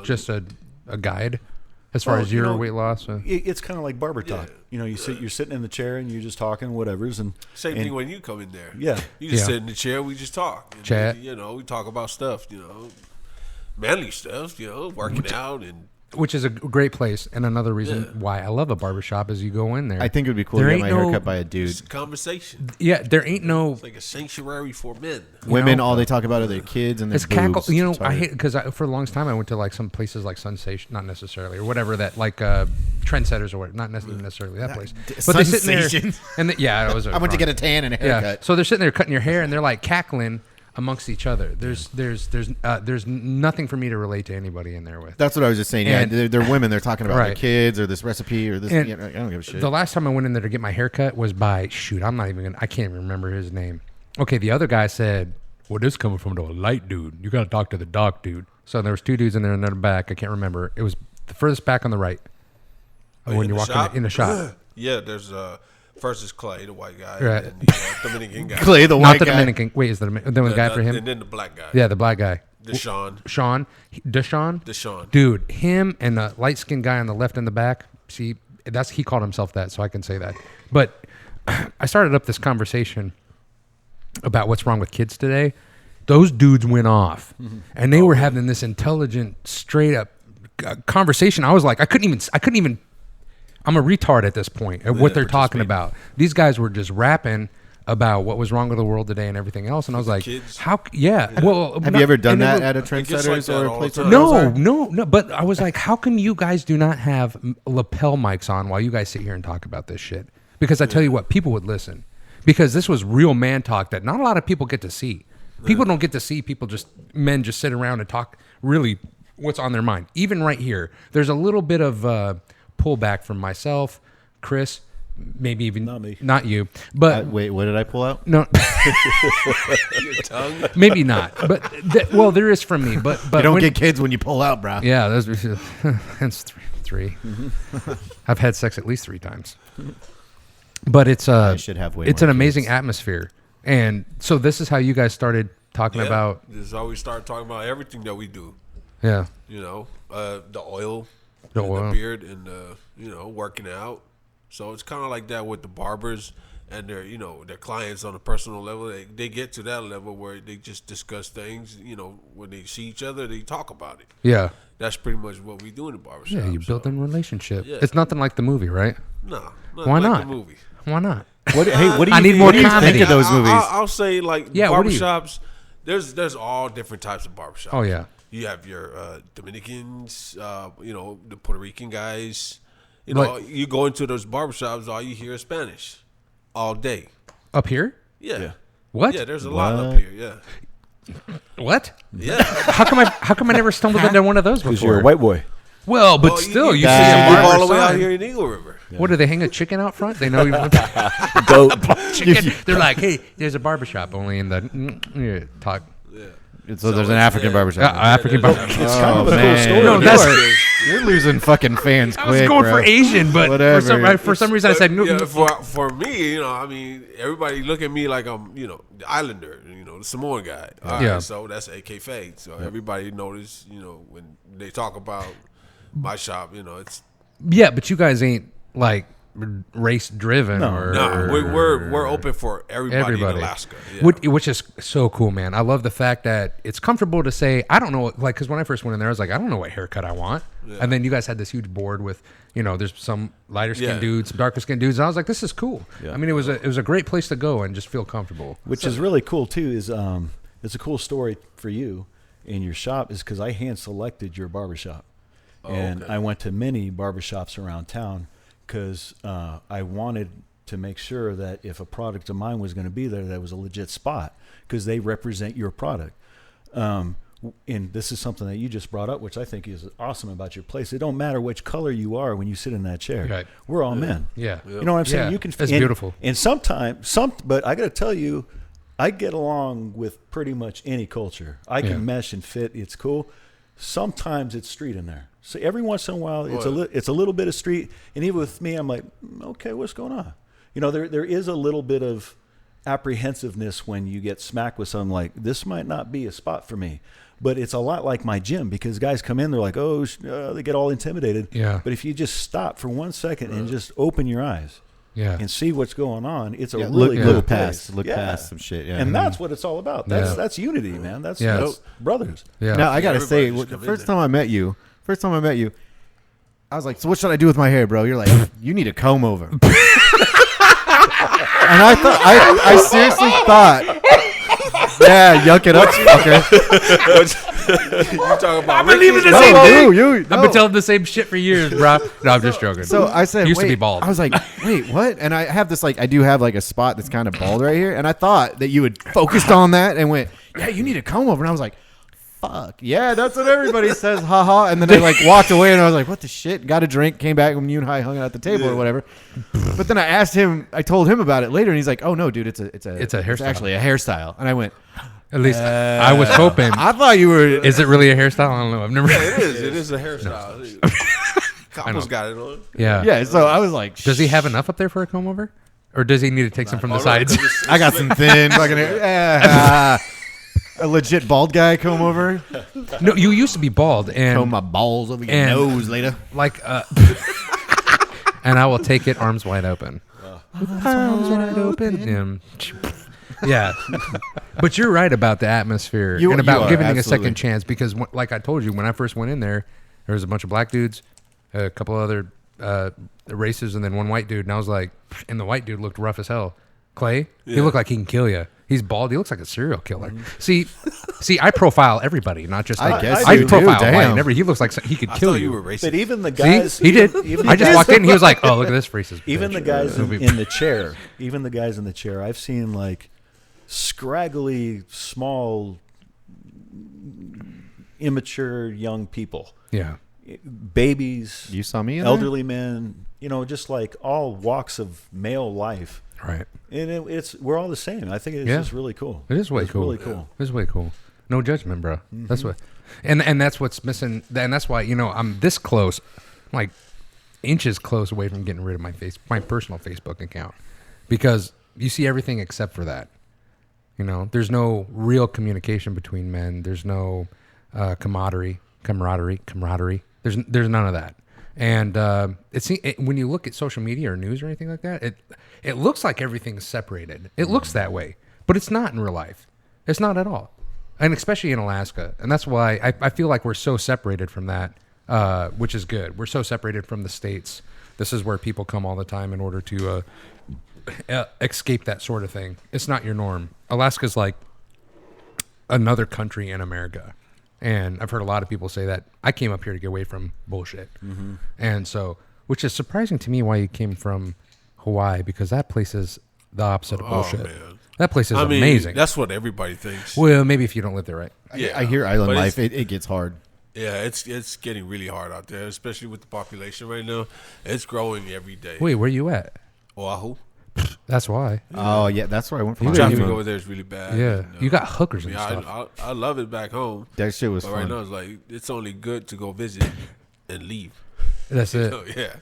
Just a guide as far as your weight loss? It's kind of like barber talk. You're sitting in the chair and you're just talking whatever's. Same thing when you come in there. Yeah. You just sit in the chair, we just talk. And chat. we talk about stuff, manly stuff, working out and... Which is a great place, and another reason why I love a barbershop is you go in there. I think it would be cool to get my hair cut by a dude. It's a conversation. Yeah, there ain't no... It's like a sanctuary for men. Women, all they talk about are their kids and their boobs. Cackle. I hate... Because for a long time, I went to like some places like Sensation, not necessarily, or whatever that, like Trendsetters or whatever, not necessarily that place. But they sit in there... And it was... I went to get a tan and a haircut. Yeah. So they're sitting there cutting your hair, and they're like cackling amongst each other. There's nothing for me to relate to anybody in there with. That's what I was just saying. And, they're women. They're talking about their right. kids or this recipe or this. And I don't give a shit. The last time I went in there to get my haircut was by I can't even remember his name. Okay, the other guy said, "Well, this coming from the light dude. You got to talk to the dark dude." So there was two dudes in there in the back. I can't remember. It was the furthest back on the right. When you're walking in the shop. Yeah, there's first is Clay, the white guy, right. and then the Dominican guy. Clay, the white Not the guy. Dominican. Wait, is the guy for him? And then the black guy. Yeah, the black guy. Deshaun. Deshaun. Dude, him and the light-skinned guy on the left in the back. See, he called himself that, so I can say that. But I started up this conversation about what's wrong with kids today. Those dudes went off, and they were having this intelligent, straight-up conversation. I was like, I couldn't even. I'm a retard at this point at what they're talking about. These guys were just rapping about what was wrong with the world today and everything else, and I was like, "How? Yeah." Well, have you ever done that at a Trendsetters or a place? No. But I was like, "How come you guys do not have lapel mics on while you guys sit here and talk about this shit?" Because I tell you what, people would listen because this was real man talk that not a lot of people get to see. People don't get to see men just sit around and talk really what's on their mind. Even right here, there's a little bit of pullback from myself, Chris, maybe even Not me. not you, but wait, what did I pull out? no, Your tongue. maybe not. But well, there is from me. But You don't when- get kids when you pull out, bro. Yeah, those hence three. I've had sex at least 3 times. But it's I should have way it's more an amazing kids. atmosphere, and so this is how you guys started talking about. This is how we start talking about everything that we do. Yeah, You know, the oil, The and oil. the beard, and working out. So it's kind of like that with the barbers and their their clients on a personal level. They get to that level where they just discuss things. When they see each other, they talk about it. yeah, That's pretty much what we do in the barbershop. yeah. You build a relationship. Yeah. It's nothing like the movie, right? No, Why like not? the movie. Why not? What do you I need more what do you comedy. think of those movies? I'll say like Yeah, what do you- barbershops. There's all different types of barbershops. Oh, yeah. You have your Dominicans, the Puerto Rican guys. Like- You go into those barbershops, all you hear is Spanish all day. Up here? Yeah. What? Yeah, there's a lot up here. Yeah. What? Yeah. How come I never stumbled into one of those before? Because you're a white boy. Well, but still, you see you a live all barber the way out sign. here in Eagle River. What do they hang a chicken out front? They know you Goat. chicken. They're like, hey, there's a barbershop only in the talk. So there's an African barbershop. African barbershop. It's kind of a cool man. story. No, You that's- are- you're losing fucking fans quick. I was going bro. for Asian, but Whatever. for some reason I said no. Yeah, for me, I mean, everybody look at me like I'm, the Islander, the Samoan guy. All right, Yeah. so that's AK Fadez. So everybody notice, when they talk about my shop, it's Yeah, but you guys ain't like race driven or we're open for everybody in Alaska. Yeah. which is so cool, man. I love the fact that it's comfortable to say I don't know, like, because when I first went in there, I was like, I don't know what haircut I want, and then you guys had this huge board with there's some lighter skinned dudes, some darker skinned dudes, and I was like, this is cool. Yeah. I mean, it was a great place to go and just feel comfortable. Which is really cool too. Is it's a cool story for you in your shop is because I hand selected your barbershop, and I went to many barbershops around town because I wanted to make sure that if a product of mine was going to be there, that was a legit spot because they represent your product. And this is something that you just brought up, which I think is awesome about your place. It don't matter which color you are when you sit in that chair. Right. We're all men. Yeah. You know what I'm saying? Yeah. You can. That's beautiful. And sometimes, but I got to tell you, I get along with pretty much any culture. I can mesh and fit. It's cool. Sometimes it's street in there. So every once in a while, it's a little bit of street. And even with me, I'm like, okay, what's going on? There is a little bit of apprehensiveness when you get smacked with something like this might not be a spot for me. But it's a lot like my gym because guys come in, they're like, they get all intimidated. Yeah. But if you just stop for 1 second and just open your eyes and see what's going on, it's a really look cool past place. some shit. Yeah. And that's what it's all about. That's unity, man. That's brothers. Yeah. Now I gotta say, Everybody just the come first in time I met you, I was like, "So what should I do with my hair, bro?" You're like, "You need a comb over." And I thought, I seriously thought, yeah, yuck it up, fucker. You talking about? I've been leaving the No, same thing. you. I've been telling the same shit for years, bro. No, I'm just joking. So I said, used wait, to be bald. I was like, wait, what? And I have this I do have a spot that's kind of bald right here, and I thought that you had focused on that and went, yeah, you need a comb over, and I was like, fuck, yeah, that's what everybody says, haha. And then I walked away, and I was like, what the shit? Got a drink, came back when you and I hung out at the table or whatever. But then I told him about it later, and he's like, oh no, dude, it's hairstyle. actually a hairstyle. And I went, At least I was hoping. I thought you were. Is it really a hairstyle? I don't know. I've never. Yeah, it is. It is a hairstyle. Capo's got it on. Yeah. Yeah, so I was like, Does he have enough up there for a comb over, or does he need to take some from the sides? I got some thin fucking hair. A legit bald guy comb over. No, you used to be bald, and Comb my balls over your and- nose later. like, and I will take it arms wide open. Arms wide open. Yeah. But you're right about the atmosphere You and about are, giving it a absolutely. second chance because, like I told you, when I first went in there was a bunch of black dudes, a couple other races, and then one white dude. And I was like, and the white dude looked rough as hell. Clay, he looked like he can kill you. He's bald. He looks like a serial killer. See, I profile everybody, not just I like guess I you do, profile damn. white. And he looks like he could I kill thought you. you were racist. But even the See, guys, he did. even I the just guys- walked in. He was like, "Oh, look at this racist." Even the bitch." guys Movie. in the chair, even the guys in the chair, I've seen scraggly, small, immature young people. Yeah. babies. You saw me in elderly men. Just like all walks of male life. Right. And we're all the same. I think it's just really cool. It is way cool. Really cool. It is way cool. No judgment, bro. Mm-hmm. That's what, and that's what's missing. And that's why I'm this close, like inches close away from getting rid of my personal Facebook account, because you see everything except for that. There's no real communication between men. There's no camaraderie. There's none of that. And when you look at social media or news or anything like that, it looks like everything's separated. It looks that way, but it's not in real life. It's not at all, and especially in Alaska. And that's why I feel like we're so separated from that, which is good. We're so separated from the States. This is where people come all the time in order to escape that sort of thing. It's not your norm. Alaska's like another country in America. And I've heard a lot of people say that. I came up here to get away from bullshit. Mm-hmm. And so, which is surprising to me why you came from Hawaii, because that place is the opposite of bullshit. Man. That place is amazing. That's what everybody thinks. Well, maybe if you don't live there, right? Yeah, I hear island life, it gets hard. Yeah, it's getting really hard out there, especially with the population right now. It's growing every day. Wait, where you at? Oahu. That's why. Oh, yeah, that's where I went from. Traffic over there is really bad. Yeah, you got hookers and stuff. I love it back home. That shit was fun. Right now, it's like, it's only good to go visit and leave. That's it. Yeah,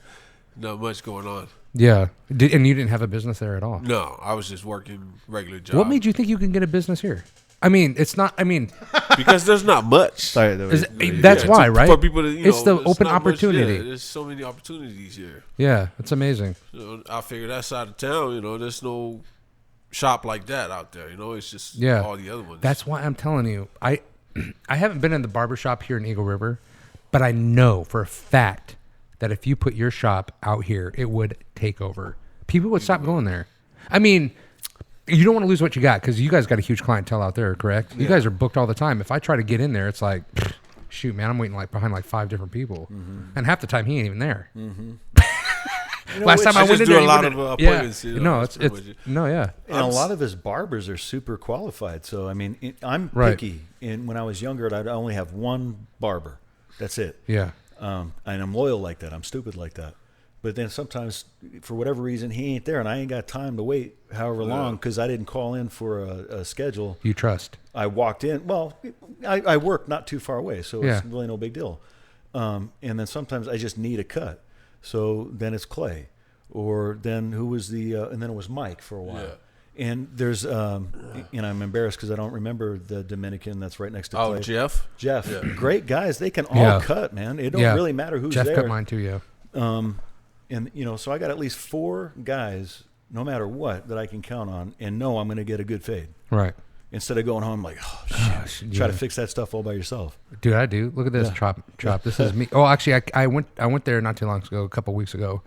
not much going on. Yeah, and you didn't have a business there at all? No, I was just working regular job. What made you think you can get a business here? It's not. Because there's not much. Sorry, that's why, right? For people to, it's the open opportunity. There's so many opportunities here. Yeah, it's amazing. I figure that side of town, there's no shop like that out there. It's just all the other ones. That's why I'm telling you, I haven't been in the barbershop here in Eagle River, but I know for a fact that if you put your shop out here, it would take over. People would stop going there. You don't want to lose what you got, because you guys got a huge clientele out there, correct? Yeah. You guys are booked all the time. If I try to get in there, it's like, shoot, man, I'm waiting behind 5 different people, and half the time he ain't even there. Mm-hmm. Last time I went in there, a lot of appointments. Yeah. And a lot of his barbers are super qualified. So I'm picky. And when I was younger, I'd only have one barber. That's it. Yeah. And I'm loyal like that. I'm stupid like that. But then sometimes, for whatever reason, he ain't there, and I ain't got time to wait however long because I didn't call in for a schedule. You trust. I walked in. Well, I work not too far away, so it's really no big deal. And then sometimes I just need a cut. So then it's Clay. Or then who was and then it was Mike for a while. Yeah. And there's, and I'm embarrassed because I don't remember the Dominican that's right next to Clay. Oh, Jeff? Jeff. Yeah. Great guys. They can all cut, man. It don't really matter who's Jeff there. Jeff cut mine too, yeah. And, so I got at least 4 guys, no matter what, that I can count on and know I'm going to get a good fade. Right. Instead of going home like, try to fix that stuff all by yourself. Dude, I do. Look at this chop. This is me. Oh, actually, I went there not too long ago, a couple weeks ago,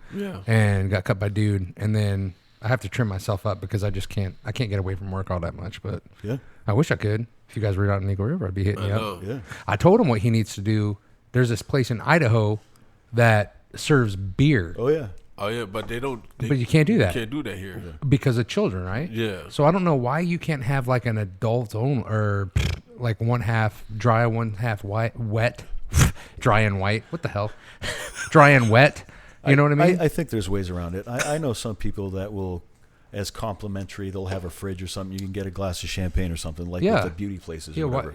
and got cut by dude. And then I have to trim myself up because I can't get away from work all that much. But I wish I could. If you guys were out in Eagle River, I'd be hitting you up. Yeah. I told him what he needs to do. There's this place in Idaho that serves beer. Oh yeah, but but you can't do that. You can't do that here because of children, right? Yeah. So I don't know why you can't have like an adult only, or like 1/2 dry, 1/2 wet, dry and white. What the hell? Dry and wet. You know what I mean? I think there's ways around it. I know some people that will, as complimentary, they'll have a fridge or something. You can get a glass of champagne or something with the beauty places. Or whatever.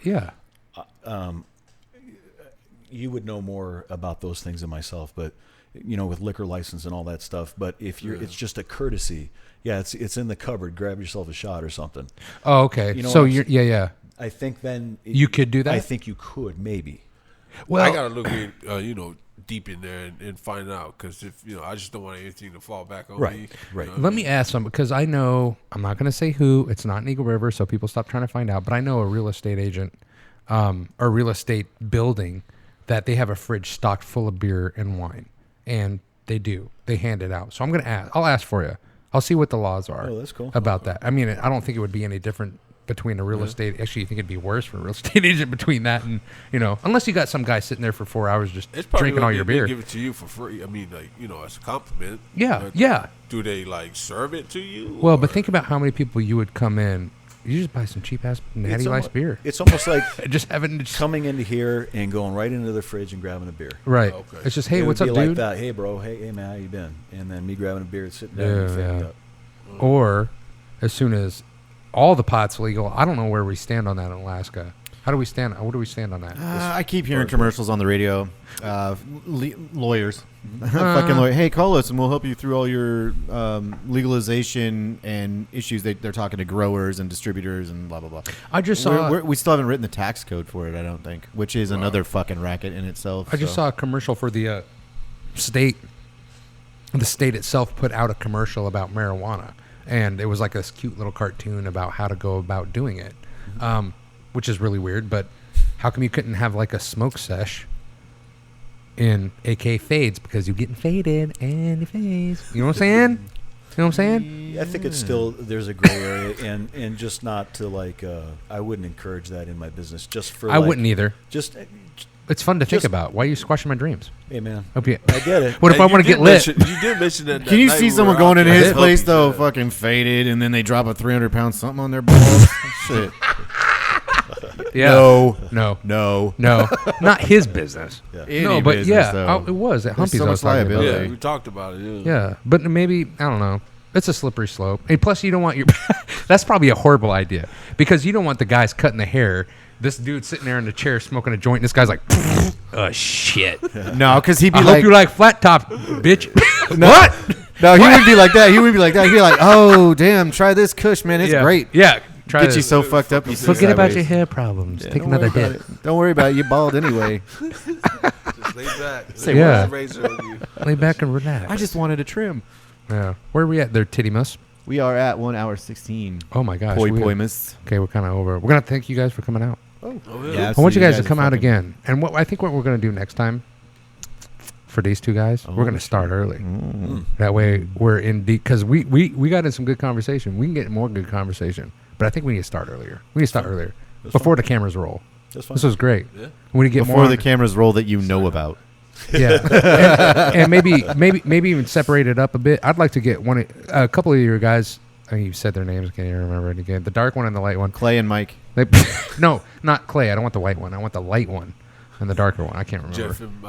You would know more about those things than myself, but with liquor license and all that stuff. But if you're, it's just a courtesy. Yeah, it's in the cupboard. Grab yourself a shot or something. Oh, okay. So you're I think then you could do that. I think you could maybe. Well, I gotta look in, deep in there and find out, because if I just don't want anything to fall back on me. Right. Let me ask some, because I know I'm not going to say who. It's not in Eagle River, so people stop trying to find out. But I know a real estate agent, or real estate building, that they have a fridge stocked full of beer and wine, and they hand it out. So I'm going to ask. I'll ask for you. I'll see what the laws are. Oh, that's cool. About that. I don't think it would be any different between a real estate. Actually, you think it'd be worse for a real estate agent between that and unless you got some guy sitting there for 4 hours just drinking all your beer. Give it to you for free. As a compliment. Yeah. Do they serve it to you? Well, but think about how many people you would come in. You just buy some cheap ass Natty Ice beer. It's almost like just having coming into here and going right into the fridge and grabbing a beer. Right. Okay. It's just, hey, what's up, dude? Like that. Hey, bro. Hey, man, how you been? And then me grabbing a beer, sitting down and filling it up. Or as soon as all the pot's legal, I don't know where we stand on that in Alaska. How do we stand? What do we stand on that? I keep hearing commercials on the radio. Lawyers. Fucking lawyer. Hey, call us and we'll help you through all your legalization and issues. They're talking to growers and distributors and blah, blah, blah. I just saw... we still haven't written the tax code for it, I don't think, which is another fucking racket in itself. I just saw a commercial for the state. The state itself put out a commercial about marijuana. And it was like this cute little cartoon about how to go about doing it. Which is really weird, but how come you couldn't have like a smoke sesh in AK Fades, because you're getting faded and it fades. You know what I'm saying? You know what I'm saying? Yeah, I think it's still, there's a gray area, and just not to like, I wouldn't encourage that in my business. Just for I wouldn't either. Just it's fun to think about. Why are you squashing my dreams? Hey, man. I get it. What if I want to get lit? You did mention that. Can you see someone going into his place, though, fucking faded, and then they drop a 300-pound something on their balls? Shit. Yeah. No. Not his business. Yeah. No, but business, it was at Humpy's. So much liability. Yeah, we talked about it. Yeah, but maybe, I don't know. It's a slippery slope. And plus, you don't want your... That's probably a horrible idea. Because you don't want the guys cutting the hair. This dude sitting there in the chair smoking a joint. And this guy's like, oh, shit. No, because he'd be I like... hope you like flat top, bitch. No. What? No, he wouldn't be like that. He would be like that. He'd be like, oh, damn, try this Kush, man. It's great. Yeah. Get you so fucked up. You forget about your hair problems. Take another hit. Don't worry about it. You're bald anyway. Just lay back. Lay back and relax. I just wanted a trim. Yeah. Where are we at there, Titty Mus? We are at 1 hour 16. Oh, my gosh. Poi miss. Okay, we're kind of over. We're going to thank you guys for coming out. Oh, yeah. I want you guys to come out again. And I think what we're going to do next time for these two guys, we're going to start early. That way we're in deep, because we got in some good conversation. We can get more good conversation. But I think we need to start earlier. We need to start earlier. Before the cameras roll. This was great. Yeah. We need to get before more the cameras roll that you know about. Yeah. and maybe even separate it up a bit. I'd like to get a couple of your guys. I mean, you said their names. I can't even remember it again. The dark one and the light one. Clay and Mike. No, not Clay. I don't want the white one. I want the light one and the darker one. I can't remember. Jeff and,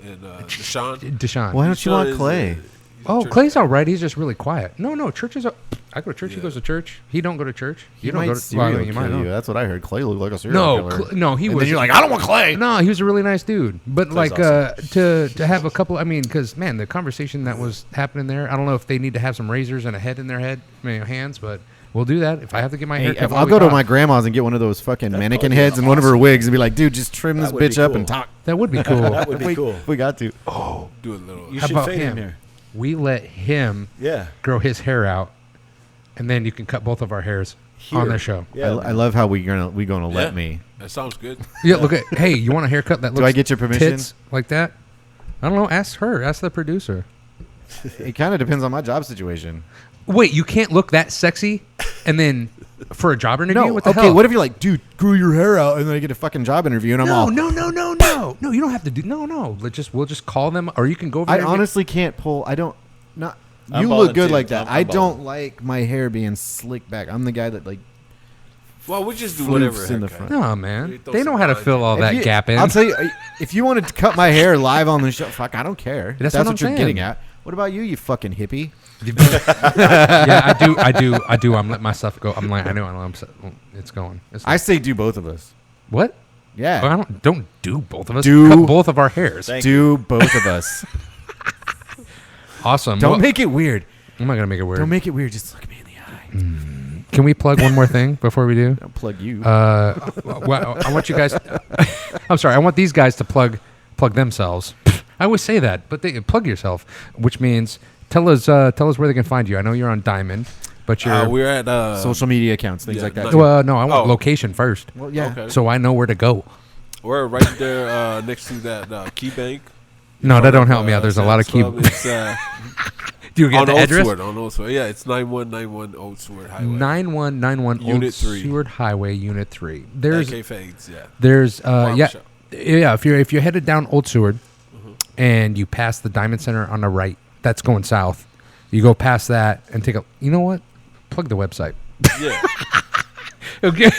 and Deshaun. Why don't you want Clay? Clay's all right. He's just really quiet. No, churches are... I go to church. Yeah. He goes to church. He don't go to church. You don't go to... Well, you might know. That's what I heard. Clay looked like a serial killer. No, he was... Then you're like, I don't want Clay. No, he was a really nice dude. But Clay's like awesome. to have a couple... I mean, because, man, the conversation that was happening there, I don't know if they need to have some razors and a head in their hands, but we'll do that. If I have to get my hair cut... I'll go to my grandma's and get one of those fucking mannequin heads and one of her wigs and be like, dude, just trim this bitch up and talk. That would be cool. That would be cool. We got to. Oh, do a little... You How should about fade him? in here. We let him grow his hair out, and then you can cut both of our hairs on the show. Yeah, I love how we gonna let me. That sounds good. Yeah, look at. Hey, you want a haircut that looks? Do I get your permission? Tits like that? I don't know. Ask her. Ask the producer. It kind of depends on my job situation. Wait, you can't look that sexy, and then for a job interview? No. What the okay. hell? What if you're like, dude, grow your hair out, and then I get a fucking job interview, and I'm all. No. No, you don't have to do. No. We'll just call them, or you can go over I there. honestly can't pull. I don't. Not. I'm You balding look good too. like that. I'm I balding. don't like my hair being slicked back. I'm the guy that like. Well, we just do Floofs whatever. in the haircut. front. No, man. We throw They know some how to lines fill in. all that gap in. I'll tell you, if you wanted to cut my hair live on the show, fuck, I don't care. That's That's what what I'm you're saying. getting at. What about you fucking hippie? Yeah, I do. I'm letting myself go. I'm like, I know. It's going. I say do both of us. What? Yeah. Oh, I don't do both of us. Do- Cut both of our hairs. Do both of us. Awesome. Don't make it weird. I'm not gonna make it weird. Don't make it weird. Just look at me in the eye. Can we plug one more thing before we do? I'll plug you. Well, I want you guys. I'm sorry. I want these guys to plug themselves. I always say that, but they plug yourself, which means tell us where they can find you. I know you're on Diamond, but you're We're at social media accounts, things like that. Well, no, I want location first. Well, yeah. Okay. So I know where to go. We're right there next to that Key Bank. No, that don't help me out. There's a lot of key. It's, Do you get on the Old address? Seward, on Old Seward. Yeah, it's 9191 Old Seward Highway. 9191 Unit Old 3. Seward Highway, Unit 3. There's AK Fadez, yeah. There's Barbershop. yeah. If you're headed down Old Seward, and you pass the Diamond Center on the right, that's going south. You go past that and take a. You know what? Plug the website. Yeah. Okay.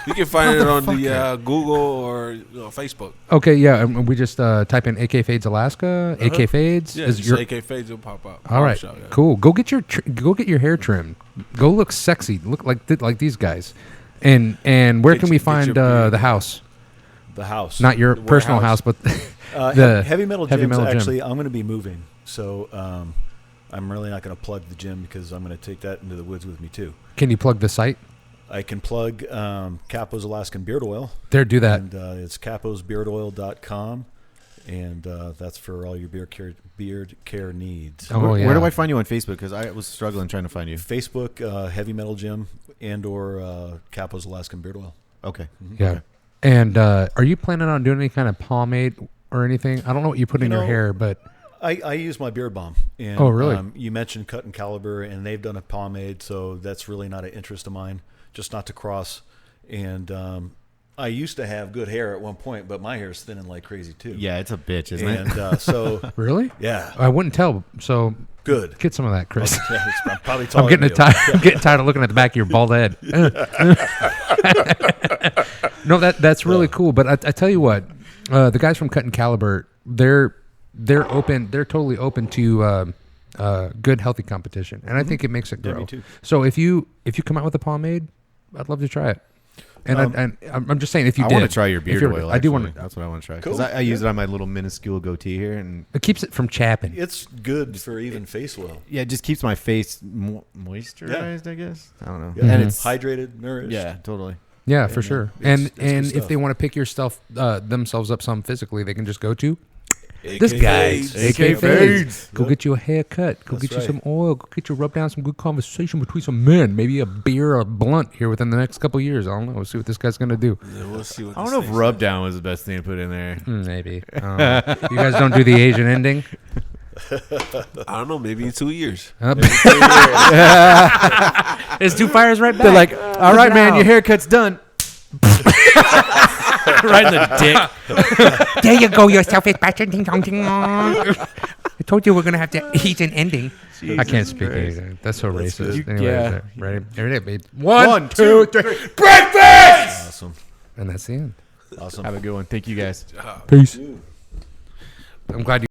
You can find it on the Google or Facebook. Okay, yeah. And we just type in AK Fadez Alaska. AK Fadez. Yeah, AK Fadez will pop up. All right, cool. Go get your hair trimmed. Go look sexy. Look like these guys. And where can we find the house? The house, not your personal house, but the Heavy Metal Gym. Actually, I'm going to be moving, so I'm really not going to plug the gym because I'm going to take that into the woods with me too. Can you plug the site? I can plug Capo's Alaskan Beard Oil. There, do that. And it's caposbeardoil.com, and that's for all your beard care needs. Oh, yeah. Where do I find you on Facebook? Because I was struggling trying to find you. Facebook, Heavy Metal Gym, and or Capo's Alaskan Beard Oil. Okay. Mm-hmm. Yeah. Okay. And are you planning on doing any kind of pomade or anything? I don't know what you put in your hair, but I use my beard balm. And, oh, really? You mentioned Cut and Caliber, and they've done a pomade, so that's really not an interest of mine, just not to cross. And I used to have good hair at one point, but my hair is thinning like crazy too. Yeah, it's a bitch, isn't it? And so really, yeah, I wouldn't tell. So good. Get some of that, Chris. I'm probably I'm getting tired. I'm getting tired of looking at the back of your bald head. No, that's really cool. But I tell you what, the guys from Cut and Caliber, they're open. They're totally open to good, healthy competition, and I think it makes it grow. Me too. So if you come out with a pomade, I'd love to try it. And I'm just saying, if you I want to try your beard oil. I do want to. That's what I want to try. Cool. Because I use it on my little minuscule goatee here, and it keeps it from chapping. It's good for even face oil. Yeah, it just keeps my face moisturized. I guess I don't know. Yeah. And it's hydrated, nourished. Yeah, totally. Yeah, for sure. And if they want to pick your stuff themselves up some physically, they can just go to this guy's AK Fadez. Go get you a haircut. Go get you some oil. Go get you rub down some good conversation between some men. Maybe a beer or a blunt here within the next couple of years. I don't know. We'll see what this guy's gonna do. Yeah, we'll see what I don't know if rub down was the best thing to put in there. Maybe. You guys don't do the Asian ending? I don't know. Maybe in 2 years. It's 2 fires right back. They're like, all right, man, your haircut's done. Right in the dick. There you go, your selfish bastard. Ding dong, ding dong. I told you we're gonna have to eat an ending. Jesus I can't speak Asian. That's so racist. Anyway, yeah. Ready? Ready? One, two, three. BreakFace! Awesome. And that's the end. Awesome. Have a good one. Thank you guys. Peace. I'm glad you.